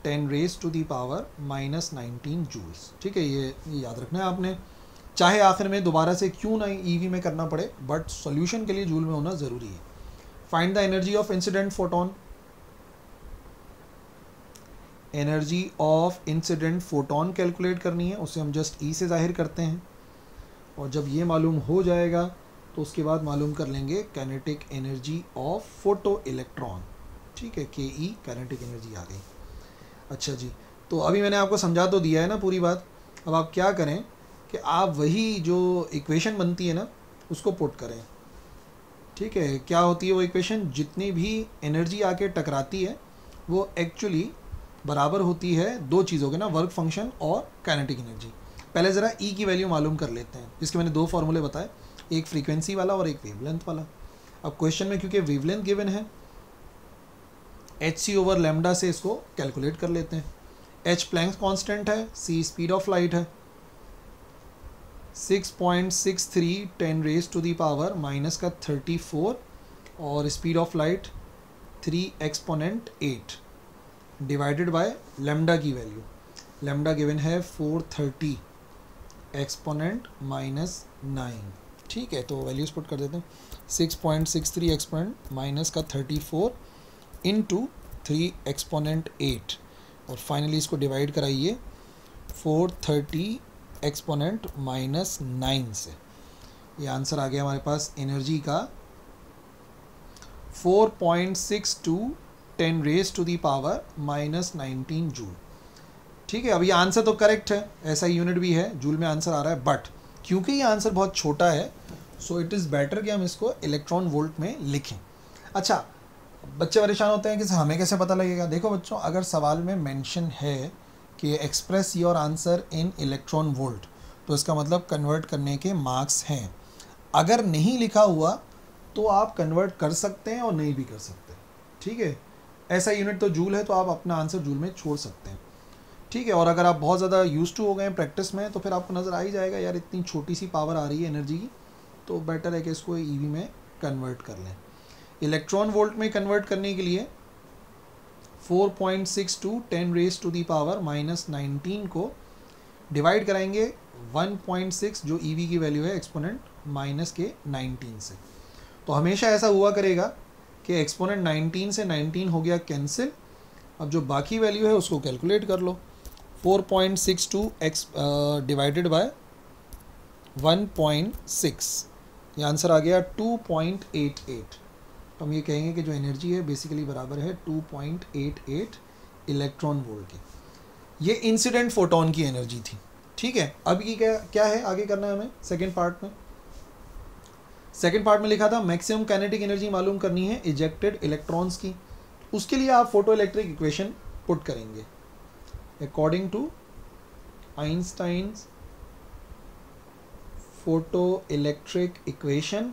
10⁻⁻⁻19 जूल्स, ठीक है। ये याद रखना है आपने, चाहे आखिर में दोबारा से क्यों ना ईवी में करना पड़े, बट सॉल्यूशन के लिए जूल में होना ज़रूरी है। Find the energy of incident photon. Energy of incident photon calculate करनी है, उसे हम जस्ट ई से जाहिर करते हैं। और जब ये मालूम हो जाएगा तो उसके बाद मालूम कर लेंगे kinetic energy of photo electron, ठीक है। KE काइनेटिक एनर्जी आ गई। अच्छा जी, तो अभी मैंने आपको समझा तो दिया है ना पूरी बात। अब आप क्या करें कि आप वही जो इक्वेशन बनती है ना उसको पुट करें, ठीक है। क्या होती है वो इक्वेशन? जितनी भी एनर्जी आके टकराती है वो एक्चुअली बराबर होती है दो चीज़ों के ना, वर्क फंक्शन और काइनेटिक एनर्जी। पहले ज़रा E की वैल्यू मालूम कर लेते हैं, जिसके मैंने दो फार्मूले बताए, एक फ्रीक्वेंसी वाला और एक वेवलेंथ वाला। अब क्वेश्चन में क्योंकि वेवलेंथ गिवन है, hc/λ से इसको कैलकुलेट कर लेते हैं। h प्लैंक्स कांस्टेंट है, c स्पीड ऑफ लाइट है, 6.63 10⁻⁻34 और speed of light 3 exponent 8 divided by lambda की वैल्यू। लैम्डा गिवन है 430 एक्सपोनेंट -9, ठीक है। तो वैल्यूज पुट कर देते हैं, 6.63 एक्सपोनेंट -34 इंटू 3 एक्सपोनेंट 8 और फाइनली इसको डिवाइड कराइए 430 एक्सपोनेंट -9 से। ये आंसर आ गया हमारे पास एनर्जी का 4.62 10⁻⁻⁻19 जूल, ठीक है। अब ये आंसर तो करेक्ट है, ऐसा यूनिट भी है, जूल में आंसर आ रहा है, बट क्योंकि ये आंसर बहुत छोटा है सो इट इज़ बेटर कि हम इसको इलेक्ट्रॉन वोल्ट में लिखें। अच्छा, बच्चे परेशान होते हैं कि हमें कैसे पता लगेगा। देखो बच्चों, अगर सवाल में मेंशन है कि express your answer in electron volt, तो इसका मतलब कन्वर्ट करने के मार्क्स हैं। अगर नहीं लिखा हुआ तो आप कन्वर्ट कर सकते हैं और नहीं भी कर सकते, ठीक है। ऐसा यूनिट तो जूल है, तो आप अपना आंसर जूल में छोड़ सकते हैं, ठीक है। और अगर आप बहुत ज़्यादा यूज टू हो गए हैं प्रैक्टिस में, तो फिर आपको नज़र आ ही जाएगा यार इतनी छोटी सी पावर आ रही है एनर्जी की, तो बेटर है कि इसको ईवी में कन्वर्ट कर लें। इलेक्ट्रॉन वोल्ट में कन्वर्ट करने के लिए 4.62 10⁻⁻19 को डिवाइड कराएंगे 1.6 जो ईवी की वैल्यू है एक्सपोनेंट -19 से। तो हमेशा ऐसा हुआ करेगा कि एक्सपोनेंट 19 से 19 हो गया कैंसिल। अब जो बाकी वैल्यू है उसको कैलकुलेट कर लो, 4.62 डिवाइडेड बाय 1.6, ये आंसर आ गया 2.88। तो हम ये कहेंगे कि जो एनर्जी है बेसिकली बराबर है 2.88 इलेक्ट्रॉन वोल्ट की। ये इंसिडेंट फोटोन की एनर्जी थी, ठीक है। अब ये क्या क्या है आगे करना है हमें सेकेंड पार्ट में। सेकेंड पार्ट में लिखा था मैक्सिमम काइनेटिक एनर्जी मालूम करनी है इजेक्टेड इलेक्ट्रॉन्स की। उसके लिए आप फोटो इलेक्ट्रिक इक्वेशन पुट करेंगे according to Einstein's photo electric equation.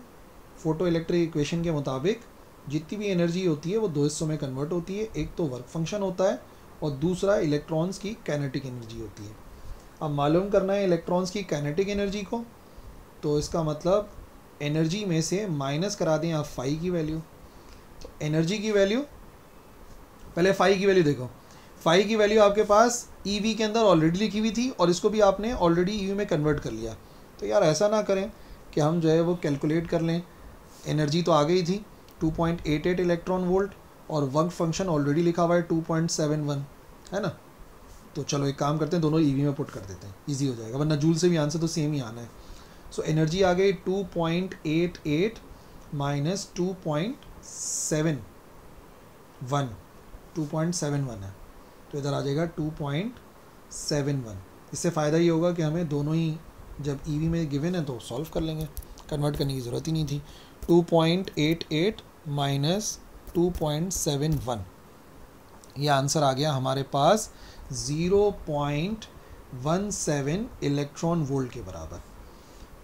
Photo electric equation के मुताबिक जितनी भी एनर्जी होती है वो दो हिस्सों में कन्वर्ट होती है, एक तो वर्क फंक्शन होता है और दूसरा इलेक्ट्रॉन्स की काइनेटिक एनर्जी होती है। अब मालूम करना है इलेक्ट्रॉन्स की काइनेटिक एनर्जी को, तो इसका मतलब एनर्जी में से माइनस करा दें आप फाई की वैल्यू। तो एनर्जी की वैल्यू, पहले फाई की वैल्यू देखो, फाई की वैल्यू आपके पास ईवी के अंदर ऑलरेडी लिखी हुई थी और इसको भी आपने ऑलरेडी ईवी में कन्वर्ट कर लिया। तो यार ऐसा ना करें कि हम जो है वो कैलकुलेट कर लें, एनर्जी तो आ गई थी 2.88 इलेक्ट्रॉन वोल्ट और वर्क फंक्शन ऑलरेडी लिखा हुआ है 2.71, है ना। तो चलो एक काम करते हैं, दोनों ईवी में पुट कर देते हैं, इजी हो जाएगा, वरना जूल से भी आंसर तो सेम ही आना है। सो एनर्जी आ गई 2.88 माइनस 2.71, 2.71 है, तो इधर आ जाएगा 2.71। इससे फ़ायदा ये होगा कि हमें दोनों ही जब ईवी में गिवन है तो सॉल्व कर लेंगे, कन्वर्ट करने की ज़रूरत ही नहीं थी। 2.88 माइनस 2.71, ये आंसर आ गया हमारे पास 0.17 इलेक्ट्रॉन वोल्ट के बराबर।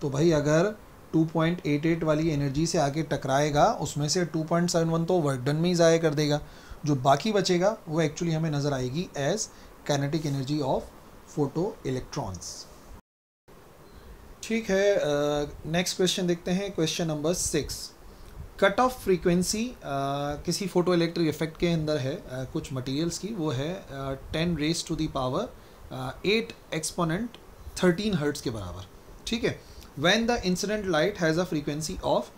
तो भाई अगर 2.88 वाली एनर्जी से आके टकराएगा, उसमें से 2.71 तो वर्क डन में ही ज़ाया कर देगा, जो बाकी बचेगा वो एक्चुअली हमें नज़र आएगी as kinetic energy of photo electrons. ठीक है, नेक्स्ट क्वेश्चन देखते हैं, question number 6। Cut off frequency किसी फोटो इलेक्ट्रिक इफेक्ट के अंदर है कुछ मटेरियल्स की, वो है 10 raise to the power 8 exponent 13 hertz के बराबर, ठीक है। When the incident light has a frequency of,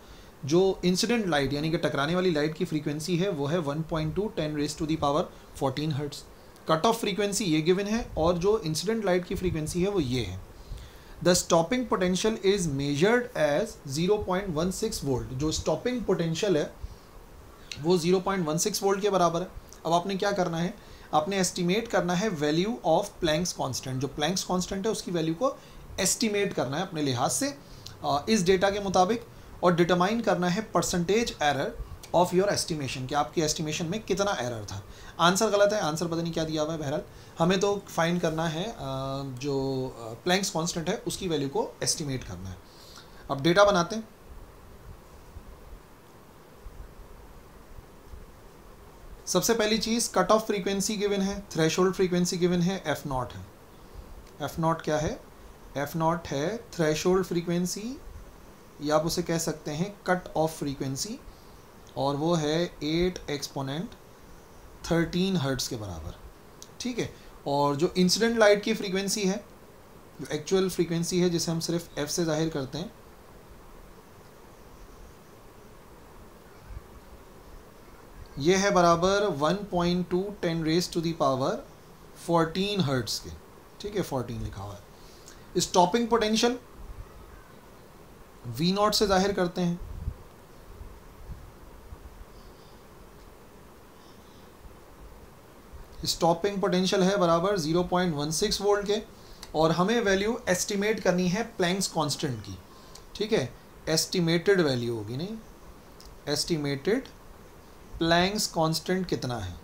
जो इंसिडेंट लाइट यानी कि टकराने वाली लाइट की फ्रीक्वेंसी है वो है 1.2 10 raise to the power 14 hertz. Cut off frequency ये गिवन है और जो इंसिडेंट लाइट की फ्रीक्वेंसी है वो ये है। The stopping potential is measured as 0.16 volt. जो स्टॉपिंग पोटेंशियल है वो 0.16 वोल्ट के बराबर है। अब आपने क्या करना है, आपने एस्टिमेट करना है वैल्यू ऑफ प्लैंक्स कांस्टेंट। जो प्लैंक्स कांस्टेंट है उसकी वैल्यू को एस्टिमेट करना है अपने लिहाज से इस डेटा के मुताबिक, और डिटरमाइन करना है percentage error of your estimation, कि आपकी एस्टिमेशन में कितना एरर था। आंसर गलत है, आंसर पता नहीं क्या दिया हुआ है, बहरहाल हमें तो फाइंड करना है जो प्लैंक्स कांस्टेंट है उसकी वैल्यू को एस्टिमेट करना है। अब डेटा बनाते हैं। सबसे पहली चीज़, कट ऑफ फ्रीक्वेंसी गिवन है, थ्रेशोल्ड फ्रीक्वेंसी गिवन है, एफ नॉट है। एफ नॉट क्या है, एफ नॉट है थ्रेशोल्ड फ्रीक्वेंसी, या आप उसे कह सकते हैं कट ऑफ फ्रीक्वेंसी, और वो है 8 एक्सपोनेंट 13 हर्ट्ज़ के बराबर, ठीक है। और जो इंसिडेंट लाइट की फ्रीक्वेंसी है, जो एक्चुअल फ्रीक्वेंसी है जिसे हम सिर्फ एफ से जाहिर करते हैं, ये है बराबर 1.2 10 raise to the power 14 hertz के, ठीक है, 14 लिखा हुआ है। स्टॉपिंग पोटेंशियल वी नॉट से जाहिर करते हैं, स्टॉपिंग पोटेंशियल है बराबर 0.16 वोल्ट के, और हमें वैल्यू एस्टिमेट करनी है प्लैंक्स कांस्टेंट की, ठीक है। एस्टिमेटेड वैल्यू होगी, नहीं, एस्टिमेटेड प्लैंक्स कांस्टेंट कितना है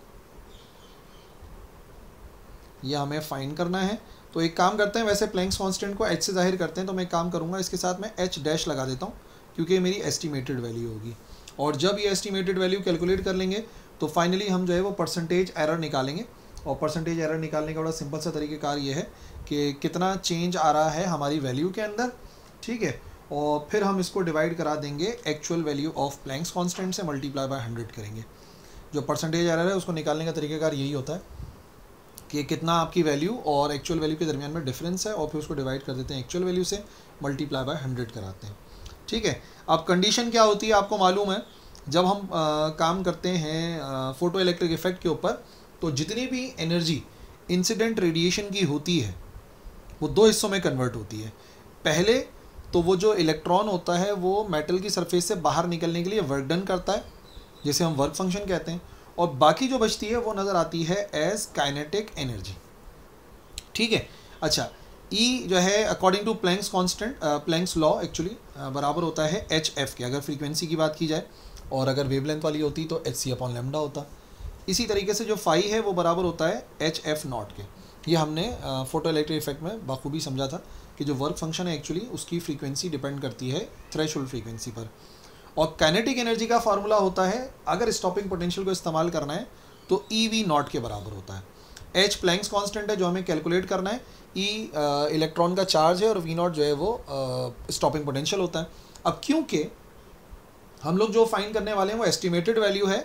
यह हमें फाइंड करना है। तो एक काम करते हैं, वैसे प्लैंक्स कांस्टेंट को एच से जाहिर करते हैं, तो मैं एक काम करूंगा, इसके साथ मैं एच डैश लगा देता हूं क्योंकि ये मेरी एस्टिमेटेड वैल्यू होगी। और जब ये एस्टिमेटेड वैल्यू कैलकुलेट कर लेंगे तो फाइनली हम जो है वो परसेंटेज एरर निकालेंगे, और परसेंटेज एरर निकालने का बड़ा सिंपल सा तरीक़ेकार ये है कि कितना चेंज आ रहा है हमारी वैल्यू के अंदर, ठीक है। और फिर हम इसको डिवाइड करा देंगे actual value of Planck's constant से, मल्टीप्लाई बाय 100 करेंगे। जो परसेंटेज एरर है उसको निकालने का तरीक़ेकार यही होता है कि कितना आपकी वैल्यू और एक्चुअल वैल्यू के दरमियान में डिफरेंस है, और फिर उसको डिवाइड कर देते हैं एक्चुअल वैल्यू से, मल्टीप्लाई बाय 100 कराते हैं, ठीक है। अब कंडीशन क्या होती है आपको मालूम है, जब हम काम करते हैं फोटो इलेक्ट्रिक इफेक्ट के ऊपर, तो जितनी भी एनर्जी इंसिडेंट रेडिएशन की होती है वो दो हिस्सों में कन्वर्ट होती है। पहले तो वो जो इलेक्ट्रॉन होता है वो मेटल की सरफेस से बाहर निकलने के लिए वर्क डन करता है, जिसे हम वर्क फंक्शन कहते हैं, और बाकी जो बचती है वो नज़र आती है एज काइनेटिक एनर्जी, ठीक है। अच्छा, ई जो है according to Planck's constant, Planck's law actually बराबर होता है एच एफ के, अगर फ्रीक्वेंसी की बात की जाए, और अगर वेवलेंथ वाली होती तो एच सी अपॉन लेमडा होता। इसी तरीके से जो फाई है वो बराबर होता है एच एफ नॉट के। ये हमने फोटो इलेक्ट्रिक इफेक्ट में बखूबी समझा था कि जो वर्क फंक्शन है एक्चुअली उसकी फ्रीक्वेंसी डिपेंड करती है थ्रेशोल्ड फ्रीक्वेंसी पर। और काइनेटिक एनर्जी का फार्मूला होता है, अगर स्टॉपिंग पोटेंशियल को इस्तेमाल करना है तो ई वी नॉट के बराबर होता है। एच प्लैंक्स कांस्टेंट है जो हमें कैलकुलेट करना है, ई इलेक्ट्रॉन का चार्ज है और वी नॉट जो है वो स्टॉपिंग पोटेंशियल होता है। अब क्योंकि हम लोग जो फाइंड करने वाले हैं वो एस्टिमेटेड वैल्यू है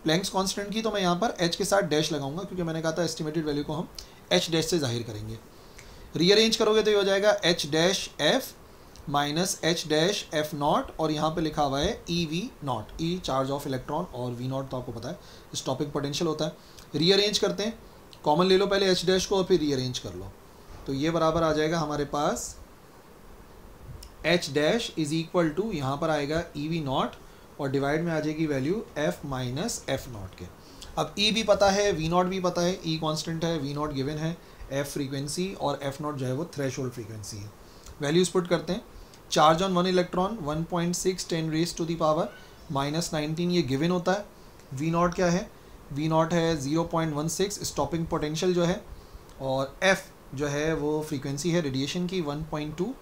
प्लैंक्स कांस्टेंट की, तो मैं यहाँ पर एच के साथ डैश लगाऊंगा, क्योंकि मैंने कहा था एस्टिमेटेड वैल्यू को हम एच डैश से जाहिर करेंगे। रीअरेंज करोगे तो ये हो जाएगा H dash F minus H dash F not, और यहाँ पे लिखा हुआ है ई v not, E charge of electron और वी नॉट तो आपको पता है स्टॉपिंग पोटेंशियल होता है। रीअरेंज करते हैं, कॉमन ले लो पहले एच डैश को और फिर रीअरेंज कर लो, तो ये बराबर आ जाएगा हमारे पास h dash is equal to, यहाँ पर आएगा ई वी नॉट और डिवाइड में आ जाएगी value f minus f naught के। अब ई भी पता है, वी नॉट भी पता है, ई कांस्टेंट है, वी नॉट गिवन है, एफ फ्रीक्वेंसी और एफ नॉट जो है वो थ्रेशोल्ड फ्रीक्वेंसी है। वैल्यूज पुट करते हैं, charge on one electron 1.6 10 raise to the power -19 ये गिवन होता है। वी नॉट क्या है, वी नॉट है 0.16 स्टॉपिंग पोटेंशियल जो है, और एफ जो है वो फ्रीक्वेंसी है रेडिएशन की 1.2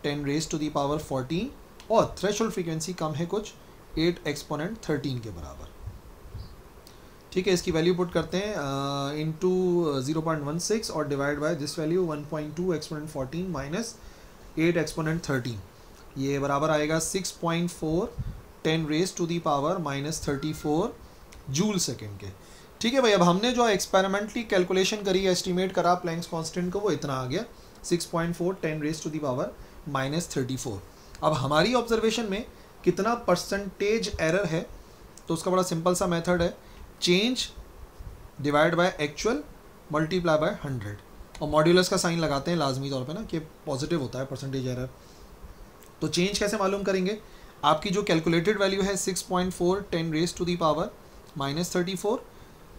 10 रेज टू द पावर 14, और थ्रेशोल्ड फ्रीक्वेंसी कम है कुछ 8 एक्सपोनेंट 13 के बराबर। ठीक है, इसकी वैल्यू पुट करते हैं इनटू 0.16 और divide by this value 1.2 exponent 14 minus 8 exponent 13, ये बराबर आएगा 6.4 10 raise to the power -34 joule second के। ठीक है भाई, अब हमने जो एक्सपेरिमेंटली कैलकुलेशन करी, एस्टिमेट करा प्लैंक्स कांस्टेंट को, वो इतना आ गया 6.4 10 रेज टू दी पावर -34। अब हमारी ऑब्जर्वेशन में कितना परसेंटेज एरर है, तो उसका बड़ा सिंपल सा मेथड है, change divide by actual multiply by 100, और मॉड्यूलस का साइन लगाते हैं लाजमी तौर पे ना कि पॉजिटिव होता है परसेंटेज एरर। तो चेंज कैसे मालूम करेंगे, आपकी जो कैलकुलेटेड वैल्यू है 6.4 10 रेज टू दी पावर -34,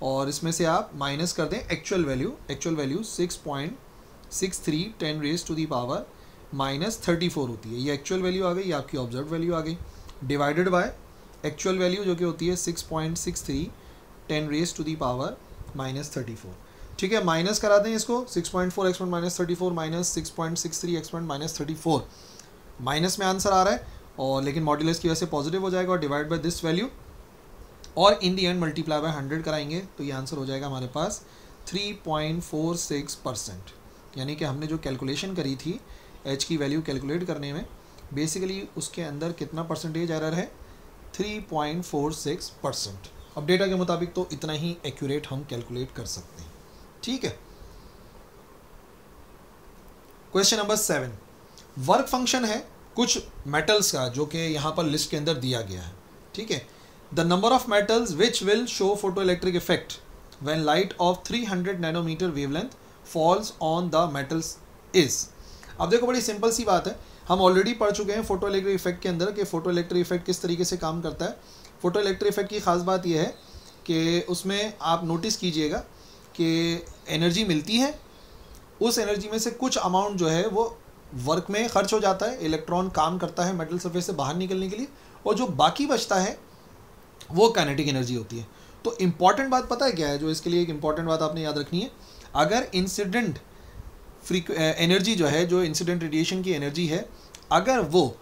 और इसमें से आप माइनस कर दें actual value 6.63 10 raise to the power -34 होती है, ये एक्चुअल वैल्यू आ गई, ये आपकी ऑब्जर्व वैल्यू आ गई, डिवाइडेड बाय एक्चुअल वैल्यू जो कि होती है 6.63 10 रेज टू दी पावर -34। ठीक है, माइनस करा दें इसको, 6.4 एक्सपोनेंट -34 माइनस 6.63 एक्सपोनेंट -34, माइनस में आंसर आ रहा है, और लेकिन मॉड्यूलस की वजह से पॉजिटिव हो जाएगा, और डिवाइड बाय दिस वैल्यू, और इन दी एंड मल्टीप्लाई बाय 100 कराएंगे, तो ये आंसर हो जाएगा हमारे पास 3.46%। यानी कि हमने जो कैलकुलेशन करी थी एच की वैल्यू कैलकुलेट करने में, बेसिकली उसके अंदर कितना परसेंटेज एरर है, 3.46%। अब डेटा के मुताबिक तो इतना ही एक्यूरेट हम कैलकुलेट कर सकते हैं। ठीक है, क्वेश्चन नंबर 7, वर्क फंक्शन है कुछ मेटल्स का जो कि यहाँ पर लिस्ट के अंदर दिया गया है। ठीक है, the number of metals which will show photo electric effect when light of 300 nanometre wavelength falls on the metals is. अब देखो बड़ी सिंपल सी बात है, हम ऑलरेडी पढ़ चुके हैं फोटो इलेक्ट्रिक इफेक्ट के अंदर कि फोटो इलेक्ट्रिक इफेक्ट किस तरीके से काम करता है। फोटो इलेक्ट्रिक इफेक्ट की खास बात यह है कि उसमें आप नोटिस कीजिएगा कि एनर्जी मिलती है, उस एनर्जी में से कुछ अमाउंट जो है वो वर्क में खर्च हो जाता है, इलेक्ट्रॉन काम करता है मेटल सरफेस से बाहर निकलने के लिए, और जो बाकी बचता है वो काइनेटिक एनर्जी होती है। तो इम्पॉर्टेंट बात पता है क्या है, जो इसके लिए एक इम्पॉर्टेंट बात आपने याद रखनी है, अगर इंसिडेंट एनर्जी जो है, जो इंसिडेंट रेडिएशन की एनर्जी है, अगर वो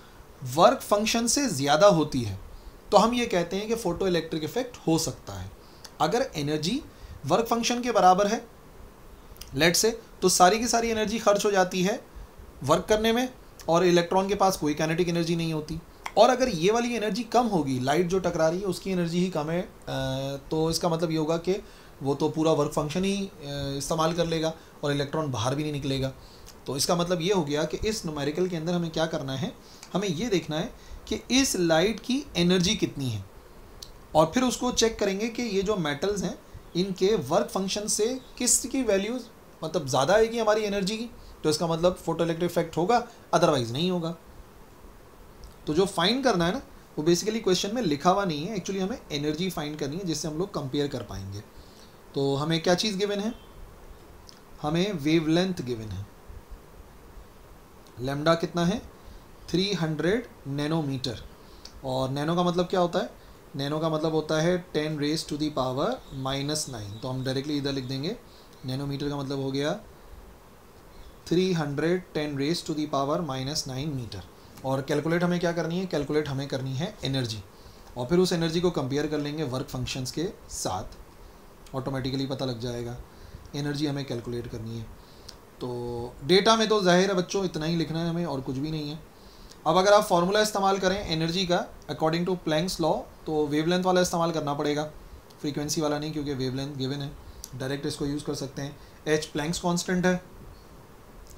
वर्क फंक्शन से ज़्यादा होती है तो हम ये कहते हैं कि फोटो इलेक्ट्रिक इफेक्ट हो सकता है। अगर एनर्जी वर्क फंक्शन के बराबर है लेट से, तो सारी की सारी एनर्जी खर्च हो जाती है वर्क करने में, और इलेक्ट्रॉन के पास कोई काइनेटिक एनर्जी नहीं होती। और अगर ये वाली एनर्जी कम होगी, लाइट जो टकरा रही है उसकी एनर्जी ही कम है, तो इसका मतलब ये होगा कि वो तो पूरा वर्क फंक्शन ही इस्तेमाल कर लेगा और इलेक्ट्रॉन बाहर भी नहीं निकलेगा। तो इसका मतलब ये हो गया कि इस न्यूमेरिकल के अंदर हमें क्या करना है, हमें ये देखना है कि इस लाइट की एनर्जी कितनी है, और फिर उसको चेक करेंगे कि ये जो मेटल्स हैं इनके वर्क फंक्शन से किसकी वैल्यूज मतलब ज़्यादा आएगी हमारी एनर्जी की, तो इसका मतलब फोटो इलेक्ट्रिक इफेक्ट होगा, अदरवाइज नहीं होगा। तो जो फाइंड करना है ना, वो बेसिकली क्वेश्चन में लिखा हुआ नहीं है, एक्चुअली हमें एनर्जी फाइंड करनी है जिससे हम लोग कंपेयर कर पाएंगे। तो हमें क्या चीज़ गिवन है, हमें वेवलेंथ गिवन है, लैम्डा कितना है 300 नैनोमीटर, और नैनो का मतलब क्या होता है, नैनो का मतलब होता है 10 रेज टू दी पावर -9, तो हम डायरेक्टली इधर लिख देंगे नैनोमीटर का मतलब हो गया 310 raise to the power -9 metre. और कैलकुलेट हमें क्या करनी है, कैलकुलेट हमें करनी है एनर्जी, और फिर उस एनर्जी को कंपेयर कर लेंगे वर्क फंक्शंस के साथ, ऑटोमेटिकली पता लग जाएगा। एनर्जी हमें कैलकुलेट करनी है, तो डेटा में तो जाहिर है बच्चों इतना ही लिखना है हमें, और कुछ भी नहीं है। अब अगर आप फार्मूला इस्तेमाल करें एनर्जी का अकॉर्डिंग टू प्लैंक्स लॉ, तो वेवलेंथ वाला इस्तेमाल करना पड़ेगा, फ्रीक्वेंसी वाला नहीं, क्योंकि वेवलेंथ गिवन है, डायरेक्ट इसको यूज़ कर सकते हैं। एच प्लैंक्स कांस्टेंट है,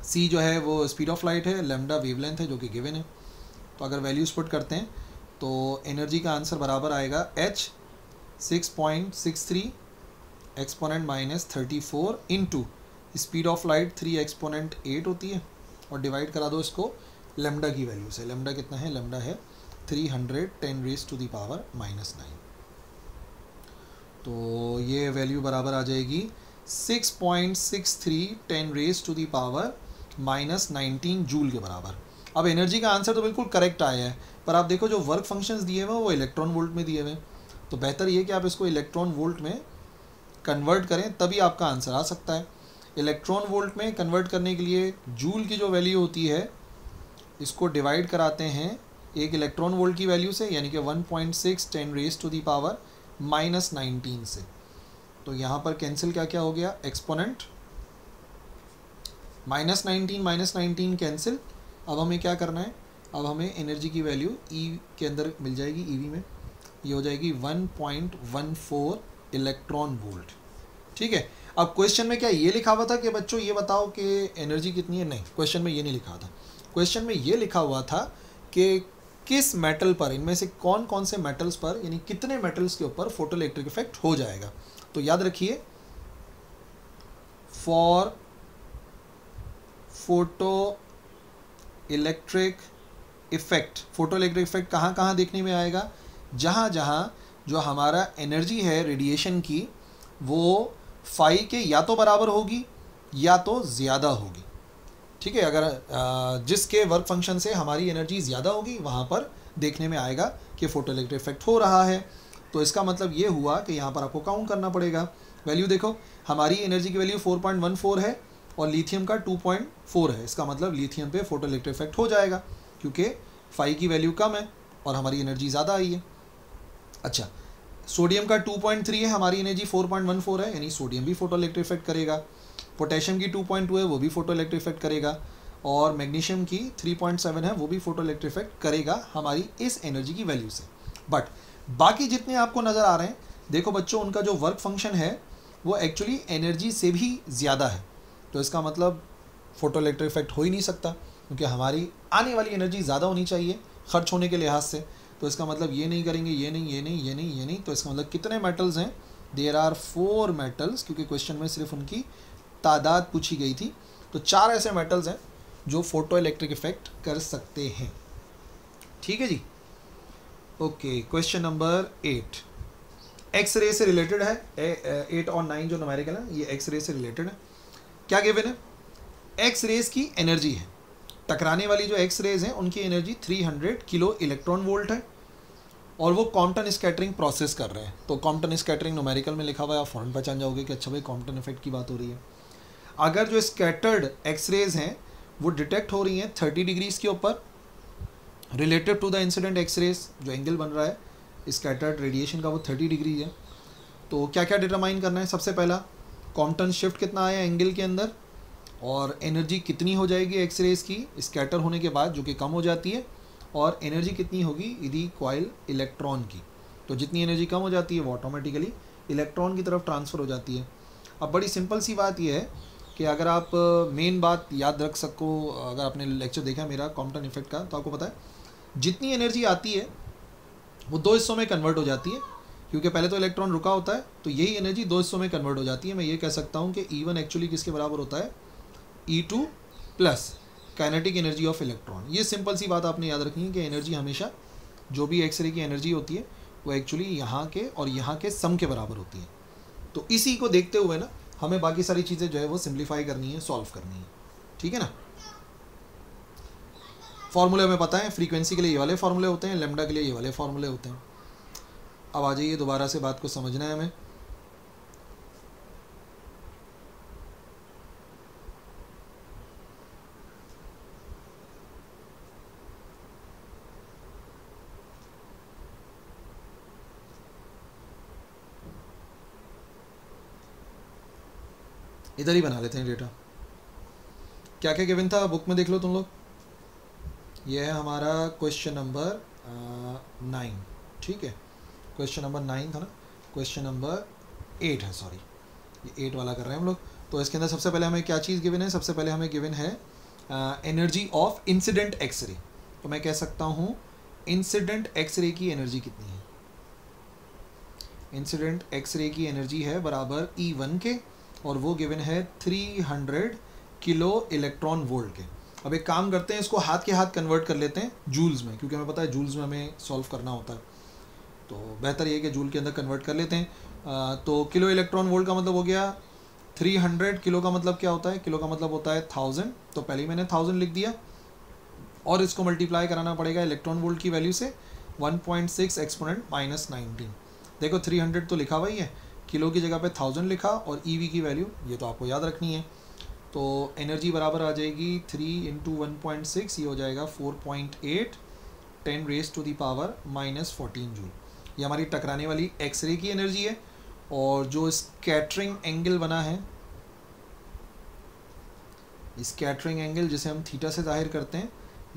सी जो है वो स्पीड ऑफ लाइट है, लैम्डा वेवलेंथ है जो कि गिवन है। तो अगर वैल्यूज पुट करते हैं तो एनर्जी का आंसर बराबर आएगा H 6.63 exponent -34 into speed of light 3 exponent 8 होती है, और डिवाइड करा दो इसको लैम्डा की वैल्यू से। लैम्डा कितना है, लैम्डा है 310 रेज टू दी पावर -9, तो ये वैल्यू बराबर आ जाएगी 6.63 10 raise to the power -19 joule के बराबर। अब एनर्जी का आंसर तो बिल्कुल करेक्ट आया है, पर आप देखो जो वर्क फंक्शंस दिए हुए हैं वो इलेक्ट्रॉन वोल्ट में दिए हुए हैं, तो बेहतर ये कि आप इसको इलेक्ट्रॉन वोल्ट में कन्वर्ट करें, तभी आपका आंसर आ सकता है। इलेक्ट्रॉन वोल्ट में कन्वर्ट करने के लिए जूल की जो वैल्यू होती है इसको डिवाइड कराते हैं एक इलेक्ट्रॉन वोल्ट की वैल्यू से, यानी कि 1.6 10 रेज टू दी पावर -19 से। तो यहाँ पर कैंसिल क्या क्या हो गया, एक्सपोनेंट -19 कैंसिल। अब हमें क्या करना है, अब हमें एनर्जी की वैल्यू ई के अंदर मिल जाएगी, ईवी में ये हो जाएगी 1.14 इलेक्ट्रॉन वोल्ट। ठीक है, अब क्वेश्चन में क्या ये लिखा हुआ था कि बच्चों ये बताओ कि एनर्जी कितनी है, नहीं, क्वेश्चन में ये नहीं लिखा था। क्वेश्चन में ये लिखा हुआ था कि किस मेटल पर, इनमें से कौन कौन से मेटल्स पर, यानी कितने मेटल्स के ऊपर फोटो इलेक्ट्रिक इफेक्ट हो जाएगा। तो याद रखिए, for photo electric effect, photo electric effect कहाँ कहाँ देखने में आएगा, जहाँ जहाँ जो हमारा एनर्जी है रेडिएशन की वो फाई के या तो बराबर होगी या तो ज़्यादा होगी। ठीक है, अगर जिसके वर्क फंक्शन से हमारी एनर्जी ज़्यादा होगी वहाँ पर देखने में आएगा कि फोटो इलेक्ट्रिक इफेक्ट हो रहा है। तो इसका मतलब ये हुआ कि यहाँ पर आपको काउंट करना पड़ेगा। वैल्यू देखो, हमारी एनर्जी की वैल्यू 4.14 है और लिथियम का 2.4 है, इसका मतलब लिथियम पे फोटो इलेक्ट्रिक इफेक्ट हो जाएगा क्योंकि फाई की वैल्यू कम है और हमारी एनर्जी ज़्यादा आई है। अच्छा, सोडियम का 2.3 है, हमारी एनर्जी 4.14 है, यानी सोडियम भी फोटो इलेक्ट्रिक इफेक्ट करेगा। पोटेशियम की 2.2 है, वो भी फोटो इलेक्ट्रिक इफेक्ट करेगा, और मैग्नीशियम की 3.7 है, वो भी फोटो इलेक्ट्रिक इफेक्ट करेगा हमारी इस एनर्जी की वैल्यू से। बट बाकी जितने आपको नज़र आ रहे हैं, देखो बच्चों, उनका जो वर्क फंक्शन है वो एक्चुअली एनर्जी से भी ज़्यादा है, तो इसका मतलब फोटो इलेक्ट्रिक इफेक्ट हो ही नहीं सकता, क्योंकि हमारी आने वाली एनर्जी ज़्यादा होनी चाहिए खर्च होने के लिहाज से। तो इसका मतलब ये नहीं करेंगे, ये नहीं, ये नहीं, ये नहीं, ये नहीं। तो इसका मतलब कितने मेटल्स हैं, देयर आर 4 मेटल्स, क्योंकि क्वेश्चन में सिर्फ उनकी तादाद पूछी गई थी। तो 4 ऐसे मेटल्स हैं जो फोटो इलेक्ट्रिक इफेक्ट कर सकते हैं। ठीक है जी, okay. Question number 8 X ray से रिलेटेड है। 8 और 9 जो न्यूमेरिकल है ये एक्स रे से रिलेटेड है। क्या गिवन है, एक्स रेज की एनर्जी है, टकराने वाली जो एक्स रेज हैं उनकी एनर्जी 300 किलो इलेक्ट्रॉन वोल्ट है, और वो कॉम्पटन स्कैटरिंग प्रोसेस कर रहे हैं। तो कॉम्पटन स्कैटरिंग न्यूमेरिकल में लिखा हुआ है, आप फौरन पहचान जाओगे कि अच्छा भाई कॉम्पटन इफेक्ट की बात हो रही है। अगर जो स्कैटर्ड एक्स रेज हैं वो डिटेक्ट हो रही हैं 30 डिग्रीज के ऊपर related to the incident X rays, जो एंगल बन रहा है स्कैटर्ड रेडिएशन का वो 30 डिग्री है। तो क्या क्या डिटरमाइन करना है, सबसे पहला कॉम्पटन शिफ्ट कितना आया एंगल के अंदर, और एनर्जी कितनी हो जाएगी एक्स रेज की स्कैटर होने के बाद, जो कि कम हो जाती है, और एनर्जी कितनी होगी यदि कॉइल इलेक्ट्रॉन की। तो जितनी एनर्जी कम हो जाती है वो ऑटोमेटिकली इलेक्ट्रॉन की तरफ ट्रांसफ़र हो जाती है। अब बड़ी सिंपल सी बात यह है कि अगर आप मेन बात याद रख सको, अगर आपने लेक्चर देखा मेरा कॉम्पटन इफेक्ट का, तो आपको पता है जितनी एनर्जी आती है वो 2 हिस्सों में कन्वर्ट हो जाती है, क्योंकि पहले तो इलेक्ट्रॉन रुका होता है, तो यही एनर्जी 2 हिस्सों में कन्वर्ट हो जाती है। मैं ये कह सकता हूँ कि E1 एक्चुअली किसके बराबर होता है, E2 plus kinetic energy of electron. ये सिंपल सी बात आपने याद रखनी है कि एनर्जी हमेशा, जो भी एक्सरे की एनर्जी होती है वो एक्चुअली यहाँ के और यहाँ के सम के बराबर होती है। तो इसी को देखते हुए ना हमें बाकी सारी चीज़ें जो है वो सिंप्लीफाई करनी है, सॉल्व करनी है, ठीक है ना। फॉर्मूले हमें पता है, फ्रीक्वेंसी के लिए ये वाले फॉर्मूले होते हैं, लेमडा के लिए ये वाले फॉर्मूले होते हैं। अब आ जाइए, दोबारा से बात को समझना है हमें। इधर ही बना लेते हैं डेटा। क्या क्या गिवन था बुक में देख लो तुम लोग। ये है हमारा क्वेश्चन नंबर 9, ठीक है। क्वेश्चन नंबर 9 था ना, क्वेश्चन नंबर 8 है, सॉरी, ये 8 वाला कर रहे हैं हम लोग। तो इसके अंदर सबसे पहले हमें क्या चीज़ गिवन है, सबसे पहले हमें गिवन है एनर्जी ऑफ इंसिडेंट एक्सरे। तो मैं कह सकता हूँ इंसिडेंट एक्सरे की एनर्जी कितनी है। इंसिडेंट एक्सरे की एनर्जी है बराबर E1 के, और वो गिवन है 300 किलो इलेक्ट्रॉन वोल्ट के। अब एक काम करते हैं, इसको हाथ के हाथ कन्वर्ट कर लेते हैं जूल्स में, क्योंकि हमें पता है जूल्स में हमें सॉल्व करना होता है, तो बेहतर ये है कि जूल के अंदर कन्वर्ट कर लेते हैं। तो किलो इलेक्ट्रॉन वोल्ट का मतलब हो गया 300, किलो का मतलब क्या होता है, किलो का मतलब होता है 1000। तो पहले ही मैंने 1000 लिख दिया, और इसको मल्टीप्लाई कराना पड़ेगा इलेक्ट्रॉन वोल्ट की वैल्यू से 1.6 एक्सपोनेंट -19। देखो 300 तो लिखा हुआ ही है, किलो की जगह पे 1000 लिखा, और ईवी की वैल्यू ये तो आपको याद रखनी है। तो एनर्जी बराबर आ जाएगी 3 × 1.6, ये हो जाएगा 4.8 10⁻⁻14 जूल। ये हमारी टकराने वाली एक्सरे की एनर्जी है। और जो स्कैटरिंग एंगल बना है, स्कैटरिंग एंगल जिसे हम थीटा से जाहिर करते हैं,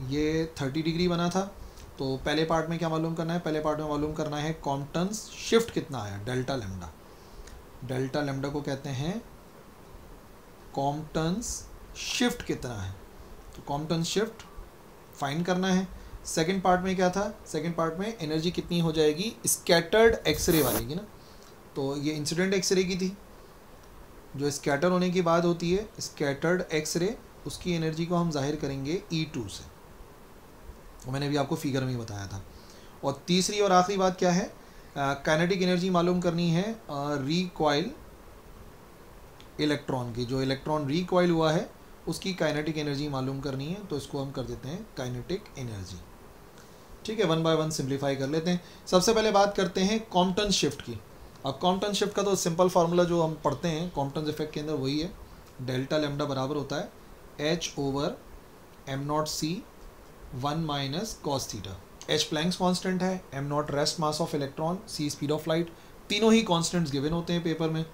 ये 30 डिग्री बना था। तो पहले पार्ट में क्या मालूम करना है, पहले पार्ट में मालूम करना है कॉम्पटन्स शिफ्ट कितना आया, डेल्टा लैम्डा। डेल्टा लैम्डा को कहते हैं कॉम्पटन्स शिफ्ट कितना है, तो कॉम्पटन्स शिफ्ट फाइंड करना है। सेकंड पार्ट में क्या था, सेकंड पार्ट में एनर्जी कितनी हो जाएगी स्कैटर्ड एक्सरे वाली की ना। तो ये इंसिडेंट एक्सरे की थी, जो स्कैटर होने की बात होती है स्कैटर्ड एक्सरे, उसकी एनर्जी को हम जाहिर करेंगे E2 से, वो मैंने भी आपको फिगर में ही बताया था। और तीसरी और आखिरी बात क्या है, काइनेटिक एनर्जी मालूम करनी है रिकॉइल इलेक्ट्रॉन की। जो इलेक्ट्रॉन रिकॉइल हुआ है उसकी काइनेटिक एनर्जी मालूम करनी है, तो इसको हम कर देते हैं काइनेटिक एनर्जी, ठीक है। 1 बाय 1 सिंप्लीफाई कर लेते हैं। सबसे पहले बात करते हैं कॉम्पटन शिफ्ट की। अब कॉम्पटन शिफ्ट का तो सिंपल फार्मूला जो हम पढ़ते हैं कॉम्पटन इफेक्ट के अंदर वही है, डेल्टा लैम्डा बराबर होता है H/m0c 1 - cos theta. H Planck's constant है, m0 rest mass of electron, c speed of light, तीनों ही कांस्टेंट्स गिवन होते हैं पेपर में।